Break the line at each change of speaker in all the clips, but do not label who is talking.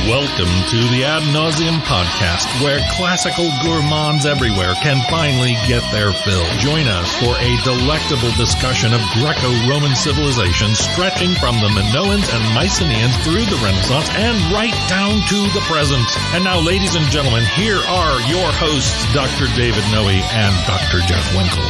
Welcome to the Ad Nauseam podcast, where classical gourmands everywhere can finally get their fill. Join us for a delectable discussion of Greco-Roman civilization stretching from the Minoans and Mycenaeans through the Renaissance and right down to the present. And now, ladies and gentlemen, here are your hosts, Dr. David Noe and Dr. Jeff Winkle.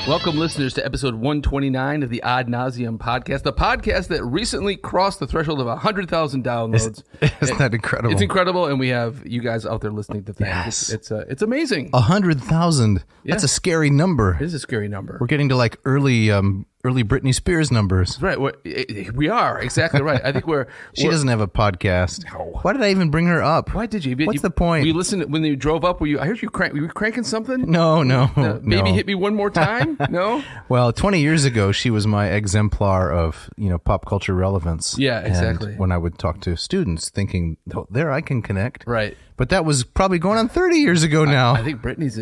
Welcome, listeners, to episode 129 of the Ad Nauseam podcast, the podcast that recently crossed the threshold of 100,000 downloads.
Isn't that incredible?
It's incredible, and we have you guys out there listening to things.
Yes.
It's amazing.
100,000.
Yeah.
That's a scary number.
It is a scary number.
We're getting to like early Britney Spears numbers.
Right. We are. Exactly right. I think
She doesn't have a podcast.
No.
Why did I even bring her up?
Why did you?
What's the point?
We listened when you drove up. I heard you were you cranking something?
No.
Maybe hit me one more time? No?
Well, 20 years ago, she was my exemplar of, pop culture relevance.
Yeah, exactly.
And when I would talk to students thinking, oh, there I can connect.
Right.
But that was probably going on 30 years ago now.
I think Britney's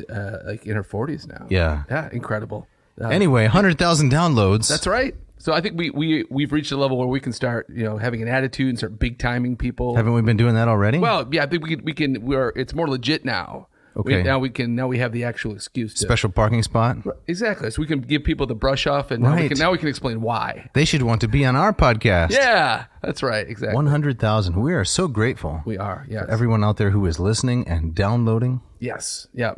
like in her 40s now.
Yeah.
Yeah, incredible.
Anyway, 100,000 downloads.
That's right. So I think we've reached a level where we can start, having an attitude and start big timing people.
Haven't we been doing that already?
Well, yeah, I think we can. It's more legit now.
Okay.
Now we have the actual excuse.
Special parking spot.
Exactly. So we can give people the brush off, and
Right.
now we can explain why.
They should want to be on our podcast.
Yeah, that's right. Exactly.
100,000. We are so grateful.
We are. Yes.
For everyone out there who is listening and downloading.
Yes. Yeah.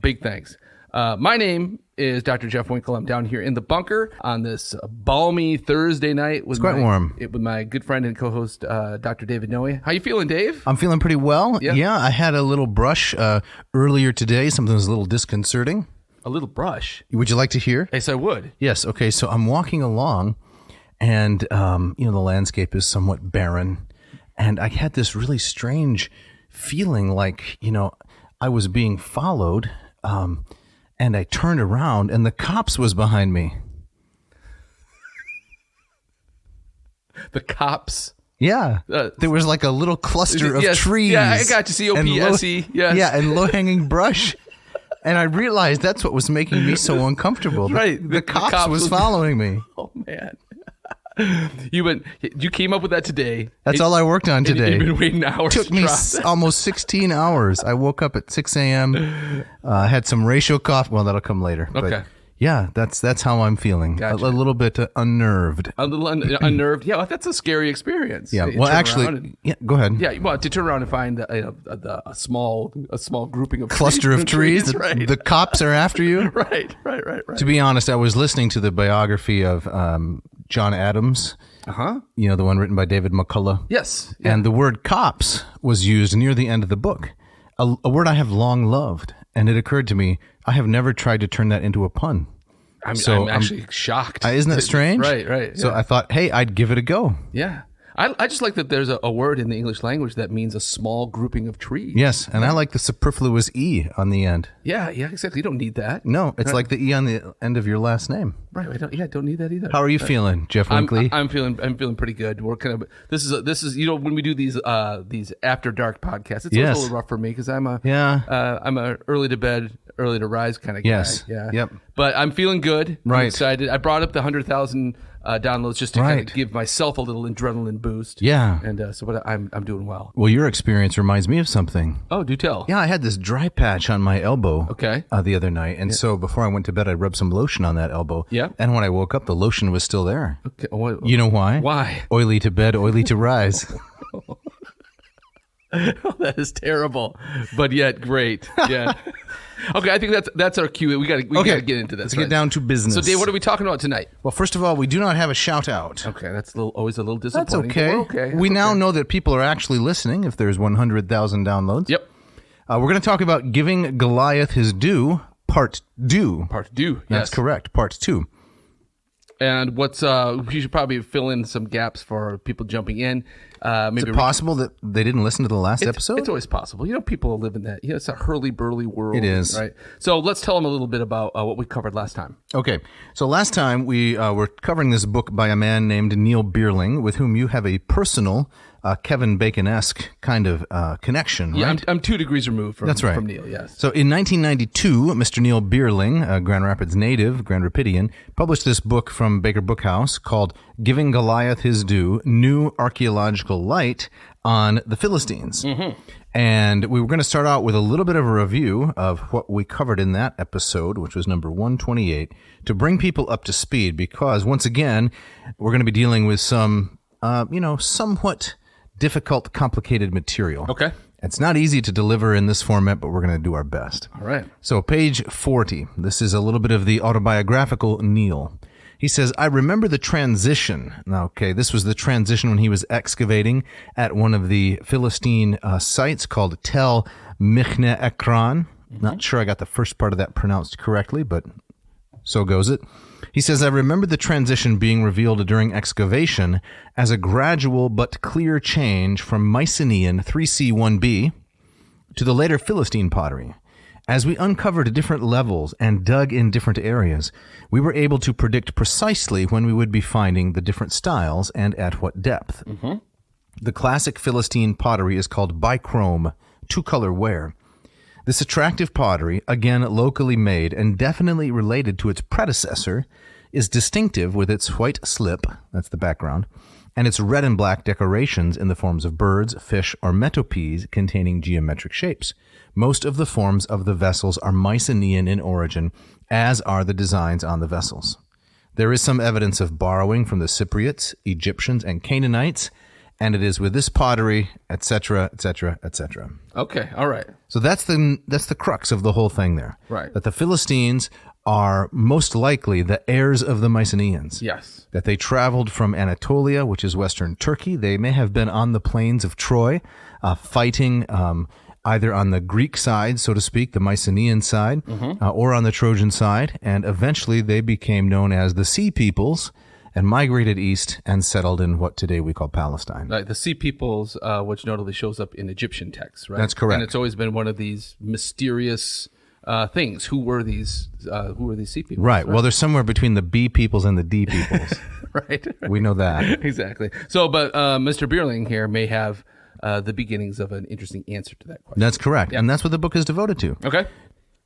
Big thanks. My name is Dr. Jeff Winkle. I'm down here in the bunker on this balmy Thursday night.
It's quite warm.
With my good friend and co-host, Dr. David Noe. How you feeling, Dave?
I'm feeling pretty well.
Yeah.
I had a little brush earlier today. Something was a little disconcerting.
A little brush?
Would you like to hear?
Yes, I would.
Yes. Okay. So I'm walking along and, the landscape is somewhat barren. And I had this really strange feeling like, I was being followed. And I turned around, and the cops was behind me.
The cops?
Yeah. There was like a little cluster of trees.
Yeah, I got to see OPSE. Yes.
Yeah, and low-hanging brush. And I realized that's what was making me so uncomfortable.
Right.
The cops was following me.
Oh, man. You came up with that today.
That's all I worked on today.
You've been waiting hours.
Took me almost 16 hours. I woke up at 6 a.m. Had some ratio coffee. Well, that'll come later.
Okay.
But yeah, that's how I'm feeling.
Gotcha.
A little bit unnerved.
A little unnerved. Yeah, well, that's a scary experience.
Yeah. Well, actually, go ahead.
Yeah. Well, to turn around and find a small grouping of
cluster of trees.
Right.
The cops are after you.
Right.
To be honest, I was listening to the biography of John Adams.
Uh-huh.
The one written by David McCullough.
Yes. Yeah.
And the word cops was used near the end of the book, a word I have long loved. And it occurred to me, I have never tried to turn that into a pun.
I'm actually shocked.
Isn't that strange?
Right.
So
yeah.
I thought, hey, I'd give it a go.
Yeah. I just like that there's a word in the English language that means a small grouping of trees.
Yes, and I like the superfluous E on the end.
Yeah, exactly. You don't need that.
No, it's like the E on the end of your last name.
Right. Don't need that either.
How are you feeling, Jeff Winkley?
I'm feeling pretty good. We're kind of this is when we do these after dark podcasts, it's a little rough for me because I'm a early to bed, early to rise kind of guy.
Yes.
Yeah.
Yep.
But I'm feeling good.
Right.
I'm excited. I brought up the 100,000 downloads just to kind of give myself a little adrenaline boost.
Yeah.
And but I'm doing well.
Well, your experience reminds me of something.
Oh, do tell.
Yeah, I had this dry patch on my elbow.
Okay.
The other night, and so before I went to bed, I rubbed some lotion on that elbow.
Yeah.
And when I woke up, the lotion was still there.
Okay.
You know why?
Why?
Oily to bed, oily to rise.
Oh, that is terrible, but yet great. Yeah. Okay, I think that's our cue. We got to get into this.
Let's get down to business.
So, Dave, what are we talking about tonight?
Well, first of all, we do not have a shout out.
Okay, that's always a little
That's
disappointing.
okay.
Okay.
We now know that people are actually listening. If there's 100,000 downloads.
Yep.
We're going to talk about giving Goliath his due, part due.
Part due.
That's
yes.
correct. Part 2.
And we should probably fill in some gaps for people jumping in. Maybe
Is it possible that they didn't listen to the last episode?
It's always possible. People live in that. It's a hurly-burly world.
It is.
Right? So let's tell them a little bit about what we covered last time.
Okay. So last time we were covering this book by a man named Neil Bierling, with whom you have a personal Kevin Bacon-esque kind of connection,
yeah,
right?
I'm 2 degrees removed from,
That's right.
from Neil, yes.
So in 1992, Mr. Neil Bierling, a Grand Rapids native, Grand Rapidian, published this book from Baker Bookhouse called Giving Goliath His Due, New Archaeological Light on the Philistines. Mm-hmm. And we were going to start out with a little bit of a review of what we covered in that episode, which was number 128, to bring people up to speed, because once again, we're going to be dealing with some, somewhat difficult, complicated material.
Okay.
It's not easy to deliver in this format, but we're going to do our best.
All right.
So page 40. This is a little bit of the autobiographical Neil. He says, I remember the transition. Now, okay, this was the transition when he was excavating at one of the Philistine sites called Tel Mycenaeans. Mm-hmm. Not sure I got the first part of that pronounced correctly, but so goes it. He says, I remember the transition being revealed during excavation as a gradual but clear change from Mycenaean 3C1b to the later Philistine pottery. As we uncovered different levels and dug in different areas, we were able to predict precisely when we would be finding the different styles and at what depth. Mm-hmm. The classic Philistine pottery is called bichrome, two-color ware. This attractive pottery, again locally made and definitely related to its predecessor, is distinctive with its white slip, that's the background, and its red and black decorations in the forms of birds, fish, or metopes containing geometric shapes. Most of the forms of the vessels are Mycenaean in origin, as are the designs on the vessels. There is some evidence of borrowing from the Cypriots, Egyptians, and Canaanites, and it is with this pottery, etc., etc., etc.
Okay, all right.
So that's the crux of the whole thing there.
Right.
That the Philistines are most likely the heirs of the Mycenaeans.
Yes.
That they traveled from Anatolia, which is western Turkey. They may have been on the plains of Troy, fighting either on the Greek side, so to speak, the Mycenaean side, or on the Trojan side, and eventually they became known as the Sea Peoples and migrated east and settled in what today we call Palestine.
Right, the Sea Peoples, which notably shows up in Egyptian texts, right?
That's correct.
And it's always been one of these mysterious things. Who were these Sea Peoples?
Right. Well, they're somewhere between the B Peoples and the D Peoples.
Right.
We know that.
Exactly. So, but Mr. Bierling here may have the beginnings of an interesting answer to that question.
That's correct. Yeah. And that's what the book is devoted to.
Okay.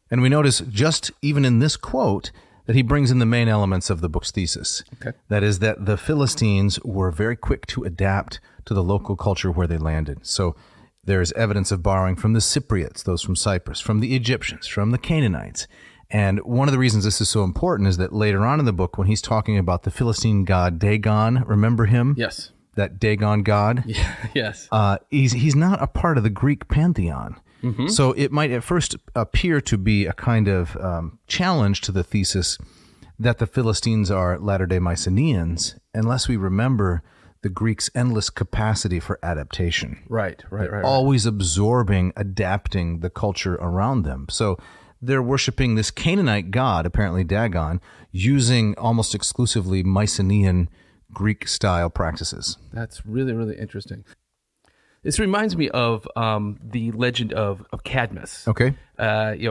And we notice just even in this quote that he brings in the main elements of the book's thesis.
Okay.
That is that the Philistines were very quick to adapt to the local culture where they landed. So there's evidence of borrowing from the Cypriots, those from Cyprus, from the Egyptians, from the Canaanites. And one of the reasons this is so important is that later on in the book, when he's talking about the Philistine god Dagon, remember him?
Yes.
That Dagon god?
Yeah, yes.
He's not a part of the Greek pantheon. Mm-hmm. So it might at first appear to be a kind of challenge to the thesis that the Philistines are latter-day Mycenaeans, unless we remember the Greeks' endless capacity for adaptation.
Right.
Always absorbing, adapting the culture around them. So they're worshiping this Canaanite god, apparently Dagon, using almost exclusively Mycenaean Greek-style practices.
That's really, really interesting. This reminds me of the legend of Cadmus.
Okay.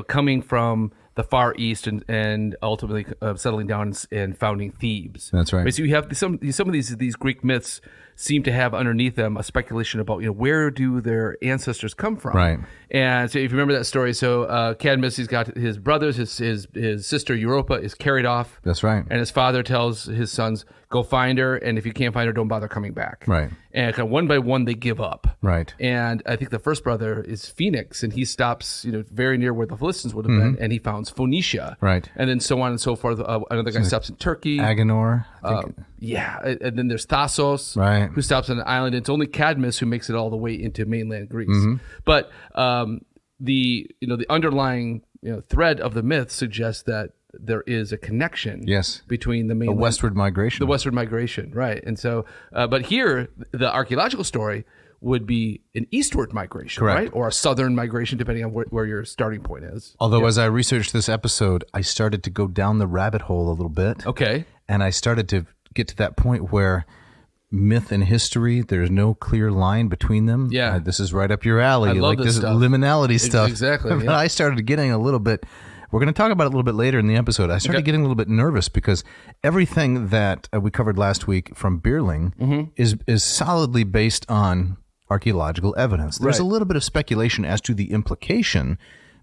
Coming from the Far East and ultimately settling down and founding Thebes.
That's right.
So you have some of these Greek myths seem to have underneath them a speculation about where do their ancestors come from.
Right.
And so if you remember that story, so Cadmus, he's got his brothers, his sister Europa is carried off.
That's right.
And his father tells his sons, go find her, and if you can't find her, don't bother coming back.
Right.
And kind of one by one, they give up.
Right.
And I think the first brother is Phoenix, and he stops, very near where the Philistines would have been, and he founds Phoenicia.
Right.
And then so on and so forth. Another guy stops in Turkey.
Agenor. I think.
And then there's Thasos,
right,
who stops on an island. It's only Cadmus who makes it all the way into mainland Greece. But the underlying thread of the myth suggests that there is a connection between the mainland,
the westward migration,
right? And so, but here the archaeological story would be an eastward migration, right? Or a southern migration, depending on where your starting point is.
Although as I researched this episode, I started to go down the rabbit hole a little bit.
Okay.
And I started to get to that point where myth and history, there's no clear line between them.
Yeah.
This is right up your alley.
I love
this
stuff.
Liminality stuff.
Exactly.
But I started getting a little bit We're going to talk about it a little bit later in the episode. I started getting a little bit nervous because everything that we covered last week from Bierling is solidly based on archaeological evidence. There's a little bit of speculation as to the implication,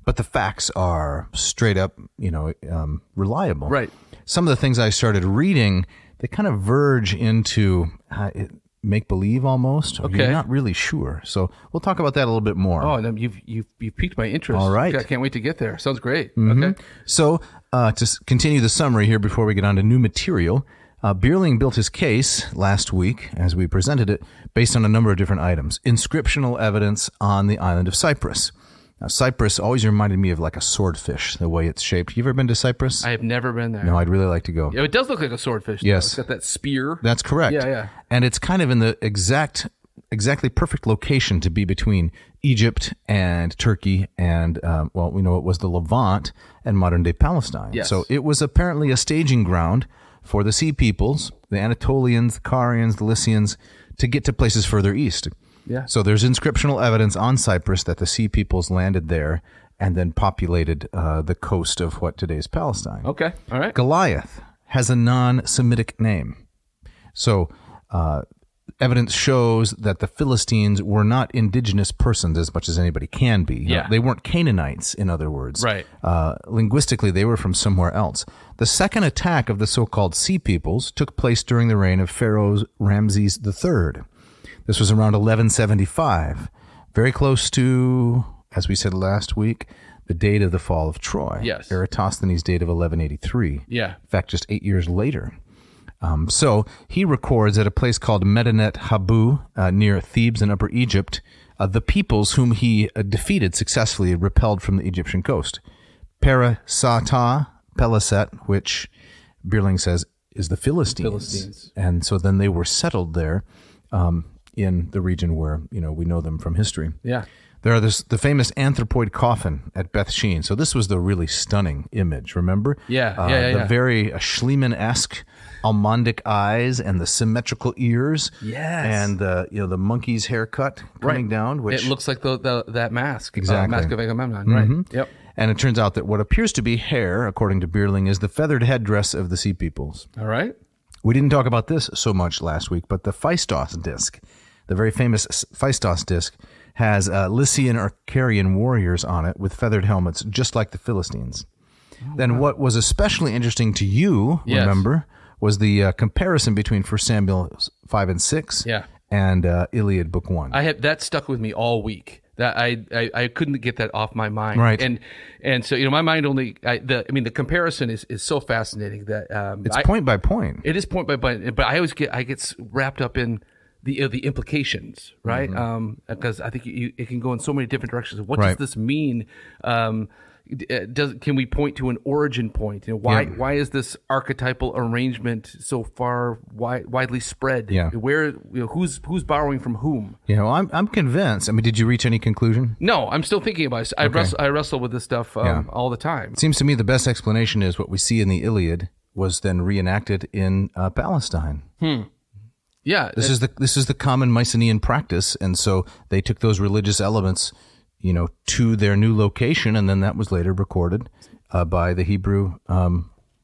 but the facts are straight up, reliable.
Right.
Some of the things I started reading, they kind of verge into make-believe almost. Okay. You're not really sure. So we'll talk about that a little bit more.
Oh, and you've piqued my interest.
All right.
I can't wait to get there. Sounds great. Okay.
So to continue the summary here before we get on to new material, Bierling built his case last week, as we presented it, based on a number of different items. Inscriptional evidence on the island of Cyprus. Now, Cyprus always reminded me of like a swordfish, the way it's shaped. You ever been to Cyprus?
I have never been there.
No, I'd really like to go.
Yeah, it does look like a swordfish.
Yes.
It's got that spear.
That's correct.
Yeah.
And it's kind of in the exactly perfect location to be between Egypt and Turkey and, we know it was the Levant and modern-day Palestine.
Yes.
So it was apparently a staging ground for the Sea Peoples, the Anatolians, the Carians, the Lycians, to get to places further east.
Yeah.
So there's inscriptional evidence on Cyprus that the Sea Peoples landed there and then populated the coast of what today is Palestine.
Okay. All right.
Goliath has a non-Semitic name. So evidence shows that the Philistines were not indigenous persons as much as anybody can be.
Yeah.
They weren't Canaanites, in other words.
Right.
Linguistically, they were from somewhere else. The second attack of the so-called Sea Peoples took place during the reign of Pharaoh Ramses III. This was around 1175, very close to, as we said last week, the date of the fall of Troy.
Yes.
Eratosthenes' date of 1183.
Yeah.
In fact, just 8 years later. So he records at a place called Medinet Habu near Thebes in Upper Egypt, the peoples whom he defeated successfully repelled from the Egyptian coast. Parasata, Peliset, which Bierling says is the Philistines. And so then they were settled there in the region where, we know them from history.
Yeah.
There are the famous anthropoid coffin at Beth Shean. So this was the really stunning image, remember?
Yeah.
The very Schliemann-esque almondic eyes and the symmetrical ears.
Yes.
And the monkey's haircut coming down. Which
it looks like that mask.
Exactly.
Mask of Agamemnon, right? Yep.
And it turns out that what appears to be hair, according to Bierling, is the feathered headdress of the Sea Peoples.
All right.
We didn't talk about this so much last week, but the Phaistos disc, the very famous Phaistos disc, has Lycian or Carian warriors on it with feathered helmets, just like the Philistines. Then what was especially interesting to you, remember, was the comparison between 1 Samuel 5 and 6 and Iliad Book 1.
That stuck with me all week. That I couldn't get that off my mind.
Right.
And so, my mind only, the comparison is so fascinating that
it's point by point.
It is point by point, but I get wrapped up in the implications, right? Because I think it can go in so many different directions. What does this mean? Can we point to an origin point? Why is this archetypal arrangement so far widely spread?
Yeah.
Where who's borrowing from whom?
I'm convinced. I mean, did you reach any conclusion?
No, I'm still thinking about it. I wrestle with this stuff all the time.
It seems to me the best explanation is what we see in the Iliad was then reenacted in Palestine.
Yeah,
this is the common Mycenaean practice, and so they took those religious elements, to their new location, and then that was later recorded by the Hebrew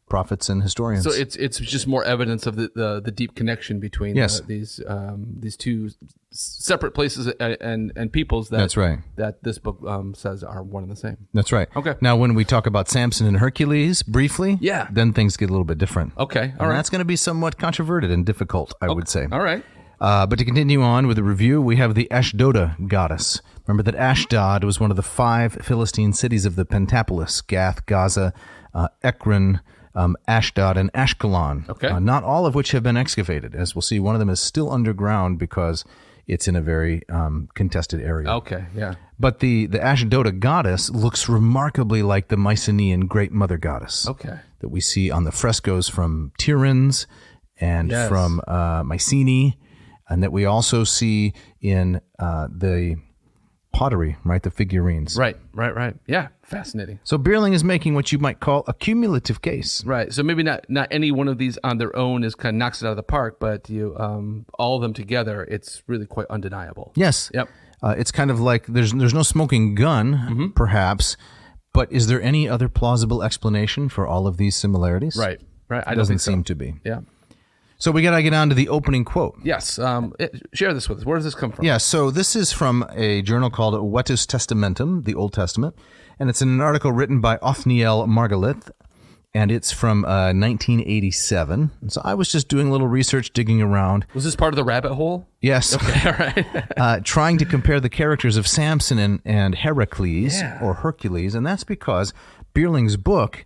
prophets and historians.
So it's just more evidence of the deep connection between these two separate places and peoples that
that's right.
that this book says are one and the same.
That's right.
Okay.
Now, when we talk about Samson and Hercules briefly, then things get a little bit different.
Okay.
All right. That's going to be somewhat controverted and difficult, I would say.
All right.
But to continue on with the review, we have the Ashdoda goddess. Remember that Ashdod was one of the 5 Philistine cities of the Pentapolis: Gath, Gaza, Ekron, Ashdod, and Ashkelon.
Okay.
Not all of which have been excavated. As we'll see, one of them is still underground because it's in a very contested area.
Okay, yeah.
But the Ashdoda goddess looks remarkably like the Mycenaean Great Mother Goddess.
Okay.
That we see on the frescoes from Tiryns and from Mycenae, and that we also see in the pottery, right? The figurines.
Right. Yeah, fascinating.
So Bierling is making what you might call a cumulative case.
Right. So maybe not any one of these on their own is kind of knocks it out of the park, but all of them together, it's really quite undeniable.
Yes.
Yep.
It's kind of like there's no smoking gun, perhaps, But is there any other plausible explanation for all of these similarities?
Right.
It doesn't seem to be.
Yeah.
So we got to get on to the opening quote.
Yes. Share this with us. Where does this come from?
Yeah, so this is from a journal called Vetus Testamentum, the Old Testament, and it's an article written by Othniel Margalith, and it's from 1987. And so I was just doing a little research, digging around.
Was this part of the rabbit hole?
Yes.
Okay, all right.
Trying to compare the characters of Samson and Heracles, or Hercules, and that's because Bierling's book,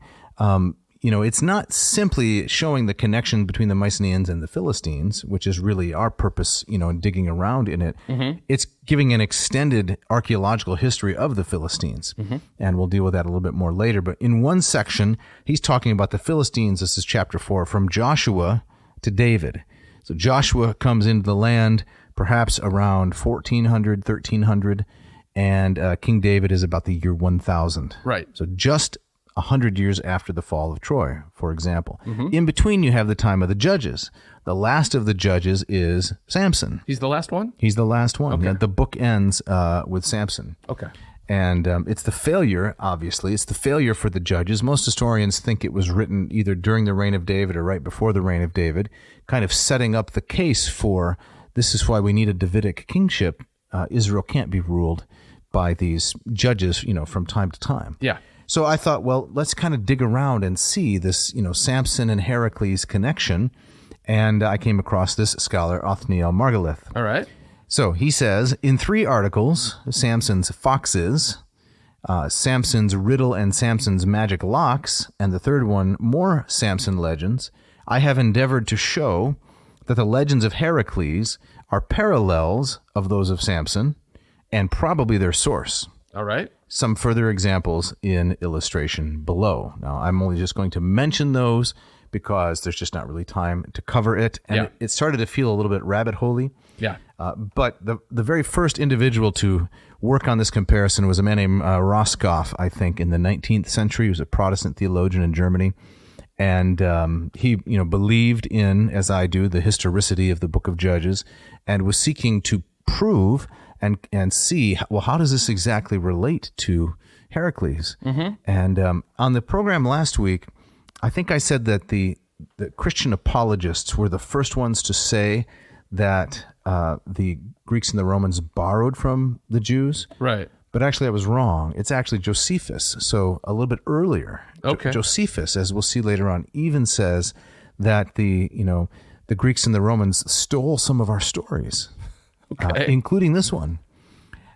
it's not simply showing the connection between the Mycenaeans and the Philistines, which is really our purpose, in digging around in it. Mm-hmm. It's giving an extended archaeological history of the Philistines. Mm-hmm. And we'll deal with that a little bit more later. But in one section, he's talking about the Philistines. This is chapter 4, from Joshua to David. So Joshua comes into the land perhaps around 1400, 1300, and King David is about the year 1000.
Right.
So just 100 years after the fall of Troy, for example.
Mm-hmm.
In between, you have the time of the judges. The last of the judges is Samson.
He's the last one?
He's the last one.
Okay.
Yeah, the book ends with Samson.
Okay.
And it's the failure, obviously. It's the failure for the judges. Most historians think it was written either during the reign of David or right before the reign of David, kind of setting up the case for this is why we need a Davidic kingship. Israel can't be ruled by these judges, from time to time.
Yeah.
So I thought, well, let's kind of dig around and see this, Samson and Heracles connection. And I came across this scholar, Othniel Margalith.
All right.
So he says, in 3 articles, Samson's foxes, Samson's riddle and Samson's magic locks, and the third one, more Samson legends, I have endeavored to show that the legends of Heracles are parallels of those of Samson and probably their source.
All right.
Some further examples in illustration below. Now, I'm only just going to mention those because there's just not really time to cover it. And it started to feel a little bit rabbit hole-y.
Yeah.
But the very first individual to work on this comparison was a man named Roscoff, I think, in the 19th century. He was a Protestant theologian in Germany. And he, believed in, as I do, the historicity of the book of Judges and was seeking to prove and see, well, how does this exactly relate to Heracles? Mm-hmm. And on the program last week, I think I said that the Christian apologists were the first ones to say that the Greeks and the Romans borrowed from the Jews.
Right.
But actually, I was wrong. It's actually Josephus, so a little bit earlier.
Okay.
Josephus, as we'll see later on, even says that the Greeks and the Romans stole some of our stories.
Okay.
Including this one.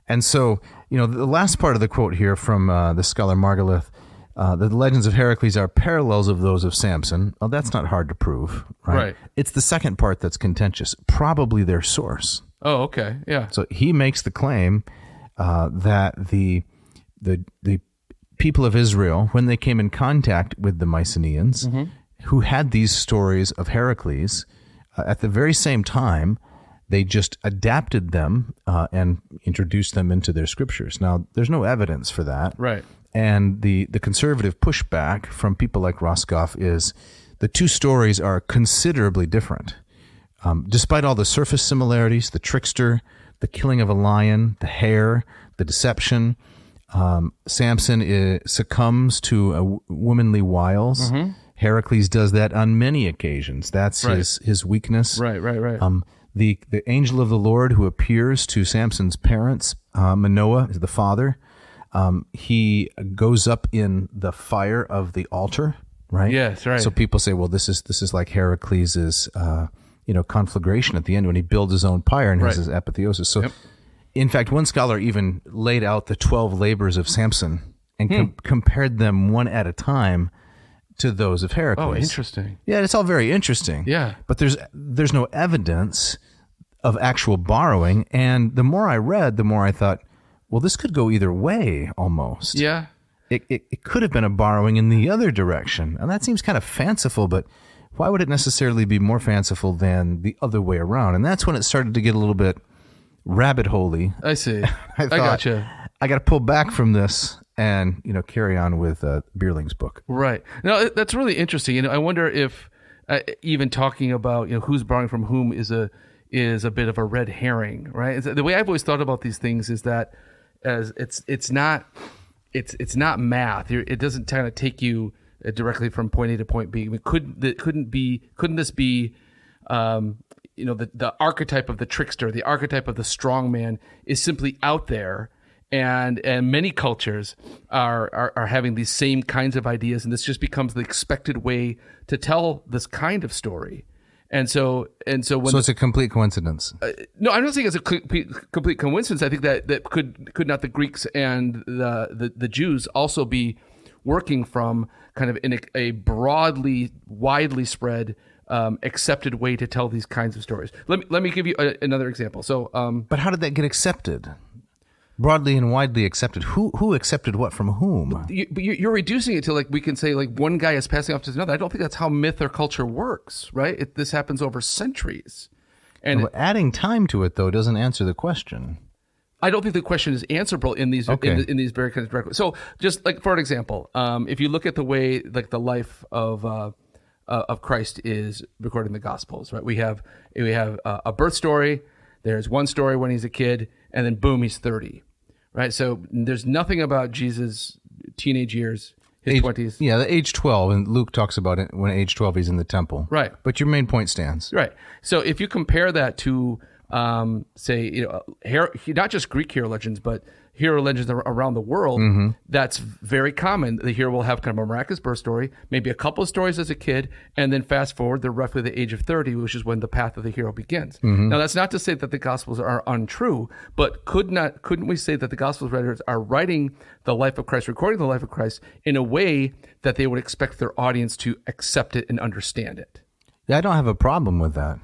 And so, the last part of the quote here from the scholar Margalith, the legends of Heracles are parallels of those of Samson. Well, that's not hard to prove, right? It's the second part that's contentious, probably their source.
Oh, okay, yeah.
So he makes the claim that the people of Israel, when they came in contact with the Mycenaeans, mm-hmm. who had these stories of Heracles, at the very same time, they just adapted them and introduced them into their scriptures. Now, there's no evidence for that.
Right.
And the conservative pushback from people like Roscoff is the two stories are considerably different. Despite all the surface similarities, the trickster, the killing of a lion, the hare, the deception, Samson succumbs to womanly wiles. Mm-hmm. Heracles does that on many occasions. That's his weakness.
Right.
The angel of the Lord who appears to Samson's parents, Manoah is the father. He goes up in the fire of the altar, right?
Yes, right.
So people say, well, this is like Heracles's, conflagration at the end when he builds his own pyre and has his apotheosis. So, in fact, one scholar even laid out the 12 labors of Samson and compared them one at a time to those of Heracles.
Oh, interesting.
Yeah, it's all very interesting.
Yeah.
But there's no evidence of actual borrowing. And the more I read, the more I thought, well, this could go either way almost.
Yeah.
It could have been a borrowing in the other direction. And that seems kind of fanciful, but why would it necessarily be more fanciful than the other way around? And that's when it started to get a little bit rabbit hole-y.
I see.
I
gotcha.
I got to pull back from this and carry on with Bierling's book.
Right. No, that's really interesting. I wonder if even talking about who's borrowing from whom is a bit of a red herring, right? The way I've always thought about these things is that as it's not it's not math. It doesn't kind of take you directly from point A to point B. I mean, couldn't this be the archetype of the trickster, the archetype of the strong man is simply out there, and many cultures are having these same kinds of ideas, and this just becomes the expected way to tell this kind of story. And so it's
a complete coincidence.
No, I'm not saying it's a complete coincidence. I think that could not the Greeks and the Jews also be working from kind of in a widely spread, accepted way to tell these kinds of stories. Let me give you another example. So,
but how did that get accepted? Broadly and widely accepted. Who accepted what from whom?
You're reducing it to like we can say like one guy is passing off to another. I don't think that's how myth or culture works, right? This happens over centuries. And
adding time to it though doesn't answer the question.
I don't think the question is answerable in these in these very kind of direct ways. So just like for an example, if you look at the way like the life of Christ is recorded in the Gospels, right? We have a birth story. There's one story when he's a kid, and then boom, he's 30, right? So there's nothing about Jesus' teenage years, his 20s.
Yeah, the age 12, and Luke talks about it when age 12 he's in the temple.
Right.
But your main point stands.
Right. So if you compare that to, say, not just Greek hero legends, but hero legends around the world, that's very common. The hero will have kind of a miraculous birth story, maybe a couple of stories as a kid, and then fast forward, they're roughly the age of 30, which is when the path of the hero begins. Now, that's not to say that the Gospels are untrue, but couldn't we say that the Gospels writers are writing the life of Christ, recording the life of Christ in a way that they would expect their audience to accept it and understand it?
Yeah, I don't have a problem with that.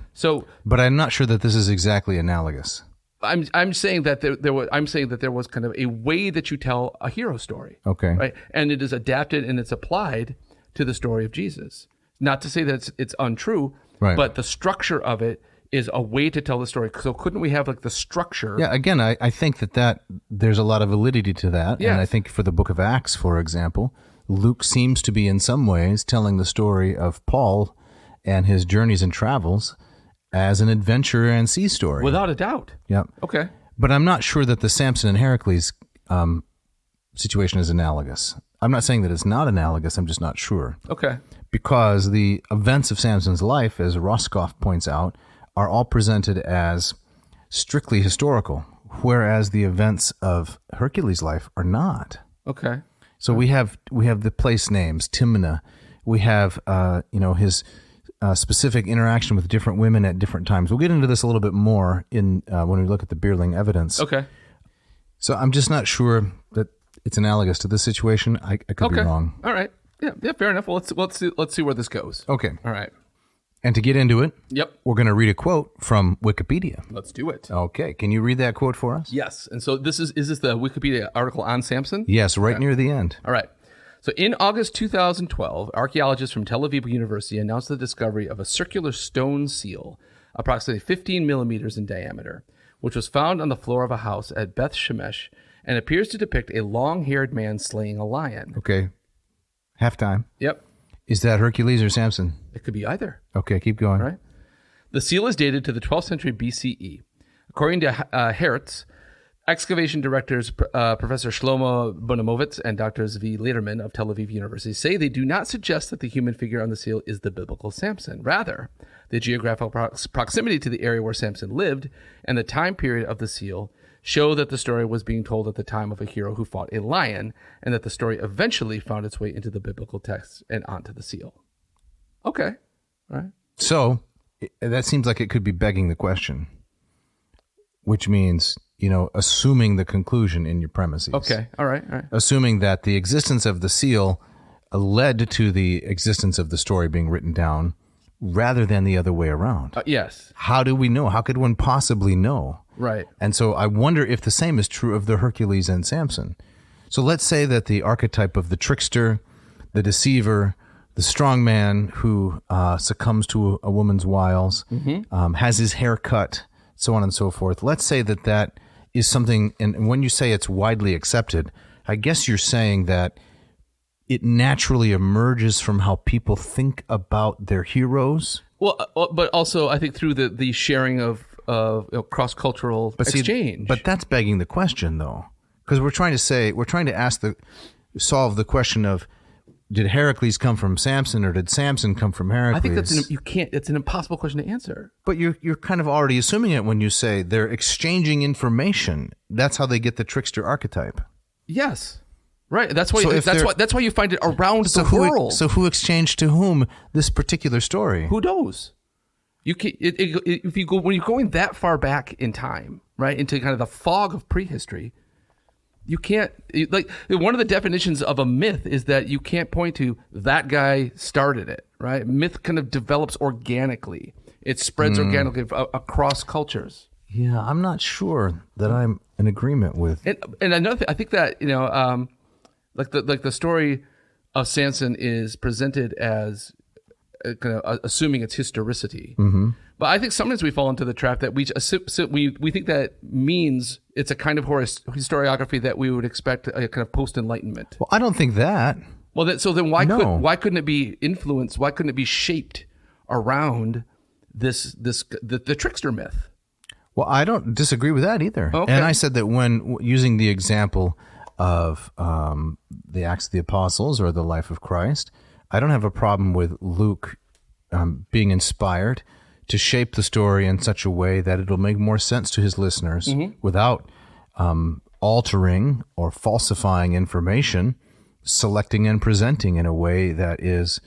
But I'm not sure that this is exactly analogous.
I'm saying that there was kind of a way that you tell a hero story.
Okay.
Right? And it is adapted and it's applied to the story of Jesus. Not to say that it's untrue,
right,
but the structure of it is a way to tell the story. So couldn't we have like the structure?
Yeah, again, I think that there's a lot of validity to that.
Yes.
And I think for the book of Acts, for example, Luke seems to be in some ways telling the story of Paul and his journeys and travels as an adventure and sea story.
Without a doubt.
Yep.
Okay.
But I'm not sure that the Samson and Heracles situation is analogous. I'm not saying that it's not analogous. I'm just not sure.
Okay.
Because the events of Samson's life, as Roscoff points out, are all presented as strictly historical, whereas the events of Hercules' life are not.
Okay.
So we have the place names, Timnah. We have his specific interaction with different women at different times. We'll get into this a little bit more in when we look at the Bierling evidence.
Okay.
So I'm just not sure that it's analogous to this situation. I could be wrong.
All right. Yeah, fair enough. Well, let's see where this goes.
Okay.
All right.
And to get into it,
yep,
we're going to read a quote from Wikipedia.
Let's do it.
Okay. Can you read that quote for us?
Yes. And so is this the Wikipedia article on Samson?
Yes, right near the end.
All right. So in August 2012, archaeologists from Tel Aviv University announced the discovery of a circular stone seal, approximately 15 millimeters in diameter, which was found on the floor of a house at Beth Shemesh and appears to depict a long-haired man slaying a lion.
Okay. Halftime.
Yep.
Is that Hercules or Samson?
It could be either.
Okay, keep going.
All right. The seal is dated to the 12th century BCE. According to Hertz, excavation directors Professor Shlomo Bonamovitz and Dr. Zvi Lederman of Tel Aviv University say they do not suggest that the human figure on the seal is the biblical Samson. Rather, the geographical proximity to the area where Samson lived and the time period of the seal show that the story was being told at the time of a hero who fought a lion, and that the story eventually found its way into the biblical text and onto the seal. Okay. All right.
So that seems like it could be begging the question, which means, assuming the conclusion in your premises.
Okay. All right.
Assuming that the existence of the seal led to the existence of the story being written down rather than the other way around.
Yes.
How do we know? How could one possibly know?
Right.
And so I wonder if the same is true of the Hercules and Samson. So let's say that the archetype of the trickster, the deceiver, the strong man who succumbs to a woman's wiles, has his hair cut, so on and so forth. Let's say that is something, and when you say it's widely accepted, I guess you're saying that it naturally emerges from how people think about their heroes.
Well, but also I think through the sharing of cross-cultural exchange.
But that's begging the question, though, Because we're trying to solve the question of, did Heracles come from Samson or did Samson come from Heracles?
I think it's an impossible question to answer.
But you're kind of already assuming it when you say they're exchanging information. That's how they get the trickster archetype.
Yes. Right. That's why you find it around the world.
So who exchanged to whom this particular story?
Who knows? You can, when you're going that far back in time, right, into kind of the fog of prehistory, you can't, like, one of the definitions of a myth is that you can't point to that guy started it, right? Myth kind of develops organically. It spreads organically across cultures.
Yeah, I'm not sure that I'm in agreement with.
And another thing, I think that, like the story of Samson is presented as kind of assuming its historicity. Mm-hmm. But I think sometimes we fall into the trap that we think that means it's a kind of historiography that we would expect a kind of post-Enlightenment.
Well, I don't think that.
Well, why couldn't it be influenced? Why couldn't it be shaped around the trickster myth?
Well, I don't disagree with that either. Okay. And I said that when using the example of the Acts of the Apostles or the life of Christ, I don't have a problem with Luke being inspired to shape the story in such a way that it'll make more sense to his listeners without altering or falsifying information, selecting and presenting in a way that is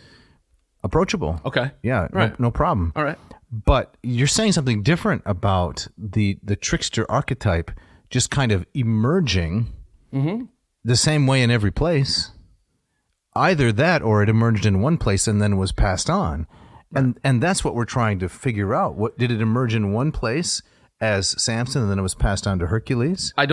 approachable.
Okay.
Yeah, right. No problem.
All right.
But you're saying something different about the trickster archetype just kind of emerging the same way in every place. Either that or it emerged in one place and then was passed on. Right. And that's what we're trying to figure out. What did it emerge in one place as Samson and then it was passed on to Hercules?
I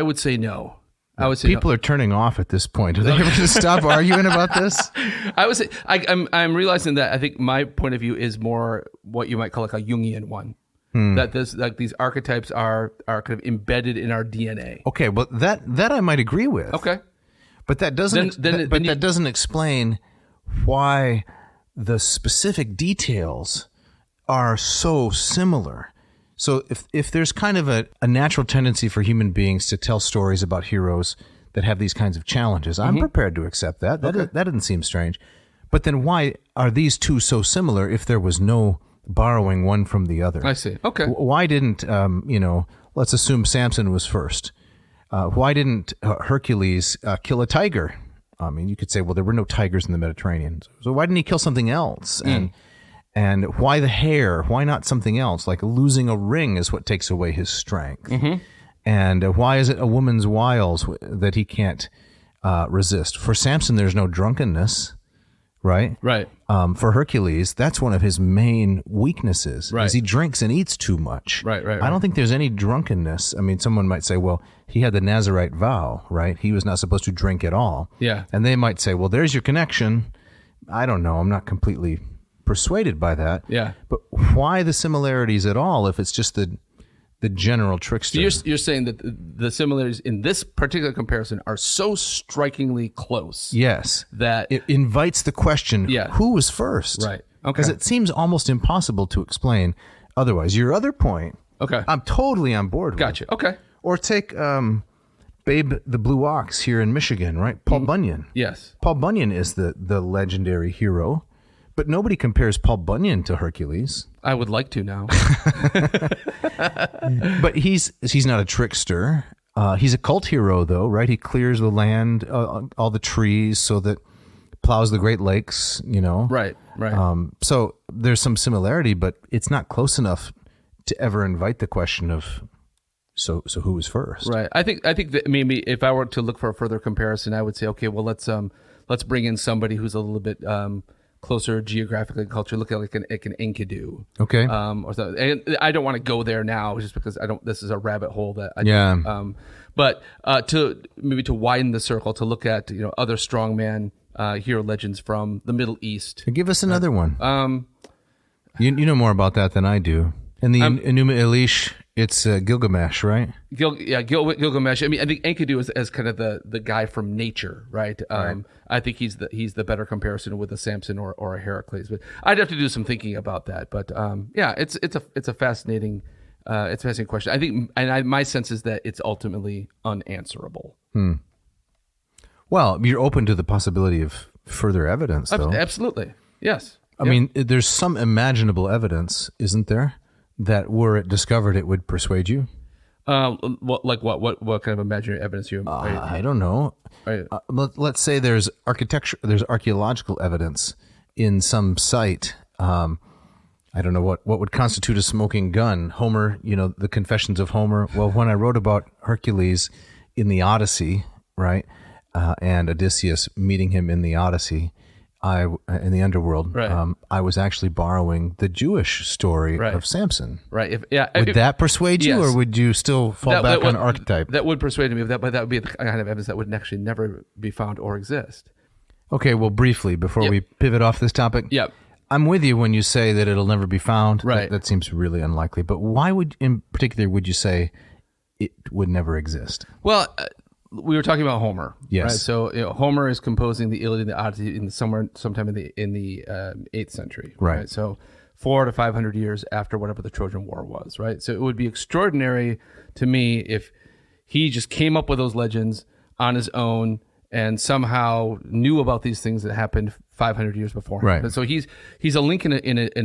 would say no. I would say
people are turning off at this point. Are they ever going to stop arguing about this?
I would say I'm realizing that I think my point of view is more what you might call like a Jungian one. That these archetypes are kind of embedded in our DNA.
Okay, well that I might agree with.
Okay.
But that doesn't that doesn't explain why the specific details are so similar. So if there's kind of a natural tendency for human beings to tell stories about heroes that have these kinds of challenges, I'm prepared to accept that. That doesn't seem strange. But then why are these two so similar if there was no borrowing one from the other?
I see. Okay.
Why didn't, let's assume Samson was first. Why didn't Hercules kill a tiger? I mean, you could say, well, there were no tigers in the Mediterranean. So why didn't he kill something else? And why the hare? Why not something else? Like losing a ring is what takes away his strength. And why is it a woman's wiles that he can't resist? For Samson, there's no drunkenness, right?
Right.
For Hercules, that's one of his main weaknesses.
Right.
Is he drinks and eats too much.
Right.
I don't think there's any drunkenness. I mean, someone might say, well, he had the Nazirite vow, right? He was not supposed to drink at all.
Yeah.
And they might say, well, there's your connection. I don't know. I'm not completely persuaded by that.
Yeah.
But why the similarities at all if it's just the general trickster?
So you're saying that the similarities in this particular comparison are so strikingly close.
Yes.
That
it invites the question, who was first?
Right. Okay.
Because it seems almost impossible to explain otherwise. Your other point, I'm totally on board with.
Gotcha. Okay.
Or take Babe the Blue Ox here in Michigan, right? Paul Bunyan.
Yes.
Paul Bunyan is the legendary hero, but nobody compares Paul Bunyan to Hercules.
I would like to now.
But he's not a trickster. He's a cult hero, though, right? He clears the land, all the trees, so that plows the Great Lakes,
Right.
So there's some similarity, but it's not close enough to ever invite the question of, so who was first?
Right. I think that maybe if I were to look for a further comparison, I would say, okay, well, let's bring in somebody who's a little bit closer geographically and culture. Look at like an Enkidu.
Okay.
Or something. And I don't want to go there now, just because this is a rabbit hole that I
don't.
But to widen the circle, to look at other strongman hero legends from the Middle East.
Give us another one. You know more about that than I do. In the Enuma Elish, it's Gilgamesh, right?
Gilgamesh. I mean, I think Enkidu is kind of the guy from nature, right? I think he's the better comparison with a Samson or a Heracles. But I'd have to do some thinking about that. But it's a fascinating It's a fascinating question. I think, my sense is that it's ultimately unanswerable.
Well, you're open to the possibility of further evidence, though.
Absolutely. Yes.
I mean, there's some imaginable evidence, isn't there, that were it discovered, it would persuade you?
What kind of imaginary evidence
I don't know. Let's say there's archaeological evidence in some site. I don't know what would constitute a smoking gun. Homer, the Confessions of Homer. Well, when I wrote about Hercules in the Odyssey, right, and Odysseus meeting him in the Odyssey, in the underworld,
right.
I was actually borrowing the Jewish story of Samson.
Right.
Would that persuade you, or would you still fall back on archetype?
That would persuade me, but that would be the kind of evidence that would actually never be found or exist.
Okay, well, briefly, before we pivot off this topic, I'm with you when you say that it'll never be found.
Right.
That seems really unlikely. But why in particular, would you say it would never exist?
Well, we were talking about Homer.
Yes.
Right? So Homer is composing the Iliad and the Odyssey sometime in the 8th century.
Right.
So 400 to 500 years after whatever the Trojan War was. Right. So it would be extraordinary to me if he just came up with those legends on his own and somehow knew about these things that happened 500 years before.
Right.
And so he's a link in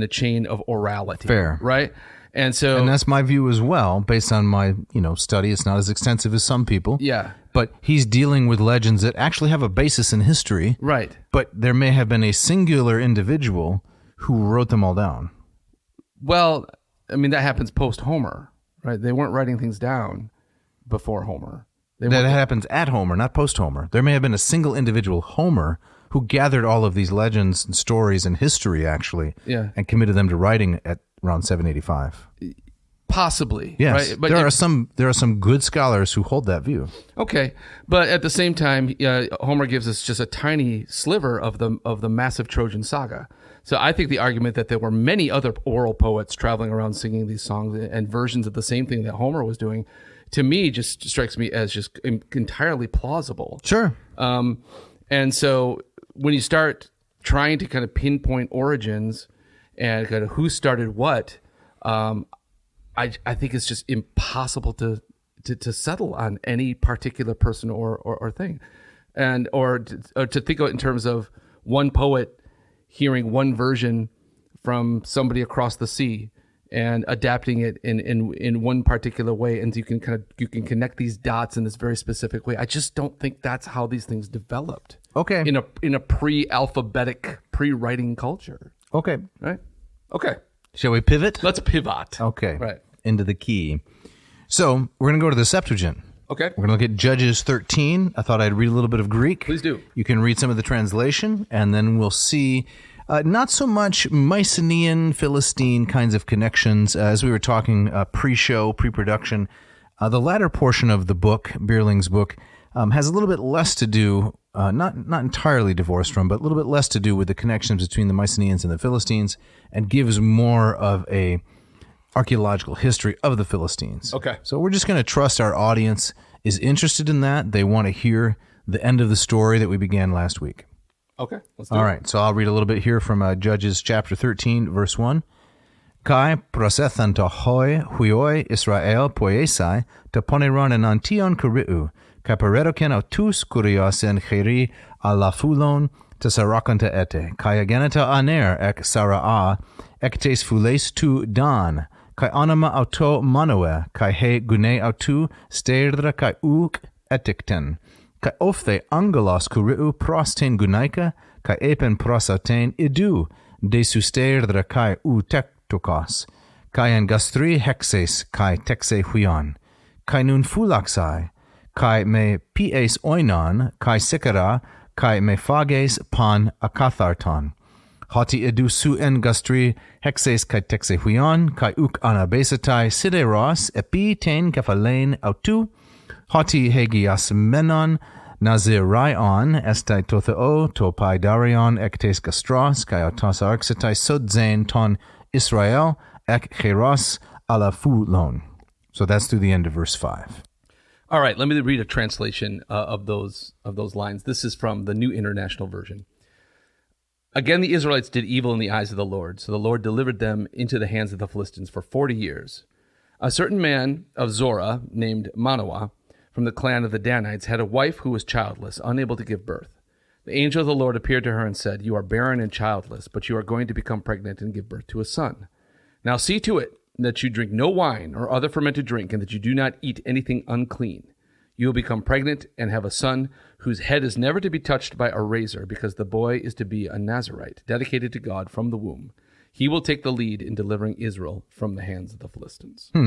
a chain of orality.
Fair.
Right. And
that's my view as well, based on my study. It's not as extensive as some people.
Yeah.
But he's dealing with legends that actually have a basis in history.
Right.
But there may have been a singular individual who wrote them all down.
Well, I mean, that happens post Homer, right? They weren't writing things down before Homer.
That happens at Homer, not post Homer. There may have been a single individual, Homer, who gathered all of these legends and stories and history, actually, and committed them to writing at around 785.
Possibly.
Yes.
Right? But
there are some good scholars who hold that view.
Okay. But at the same time, Homer gives us just a tiny sliver of the massive Trojan saga. So I think the argument that there were many other oral poets traveling around singing these songs and versions of the same thing that Homer was doing, to me, just strikes me as just entirely plausible.
Sure.
And so when you start trying to kind of pinpoint origins and kind of who started what, I think it's just impossible to settle on any particular person or thing, or to think of it in terms of one poet hearing one version from somebody across the sea and adapting it in one particular way, and you can connect these dots in this very specific way. I just don't think that's how these things developed.
Okay.
In a pre-alphabetic, pre-writing culture.
Okay.
Right. Okay.
Shall we pivot?
Let's pivot.
Okay.
Right.
Into the key. So we're going to go to the Septuagint.
Okay.
We're going to look at Judges 13. I thought I'd read a little bit of Greek.
Please do.
You can read some of the translation, and then we'll see not so much Mycenaean, Philistine kinds of connections. As we were talking pre-show, pre-production, the latter portion of the book, Bierling's book, has a little bit less to do, not entirely divorced from, but a little bit less to do with the connections between the Mycenaeans and the Philistines, and gives more of a archaeological history of the Philistines.
Okay.
So we're just going to trust our audience is interested in that. They want to hear the end of the story that we began last week.
Okay. Let's do it.
All right. So I'll read a little bit here from Judges chapter 13, verse 1. Kai prosethan to hoi huioi Israel poiesai to poneron en antion kuriu, kai paredoken autus kuriosen cheri alafulon to sarakanta ete, kai ageneta aner ek saraa, ektes fules tu dan, kai anima auto manoe, kai he gune autu sterdra kai uk etikten, kai ofte angelos kuriu prosten gunaika, kai epen prosauten idu, desu sterdra kai u tektokos, kai en gastri hexes kai texe huion, kai nun fulaxai, kai me pies oinon, kai sikara, kai me phages pan akatharton. Hoti edu su en gastri hexes kai texe huion, kai uk anabesatai sideros epi ten kephalein autu, hoti hegias menon, naziraion estai totheo to paidarion ektes gastros, kai autos arxetai sodzain ton Israel ek cheros alafulon. So that's through the end of verse 5.
All right, let me read a translation of those lines. This is from the New International Version. Again, the Israelites did evil in the eyes of the Lord, so the Lord delivered them into the hands of the Philistines for 40 years. A certain man of Zorah named Manoah from the clan of the Danites had a wife who was childless, unable to give birth. The angel of the Lord appeared to her and said, "You are barren and childless, but you are going to become pregnant and give birth to a son. Now see to it that you drink no wine or other fermented drink, and that you do not eat anything unclean. You will become pregnant and have a son whose head is never to be touched by a razor, because the boy is to be a Nazirite, dedicated to God from the womb. He will take the lead in delivering Israel from the hands of the Philistines."
All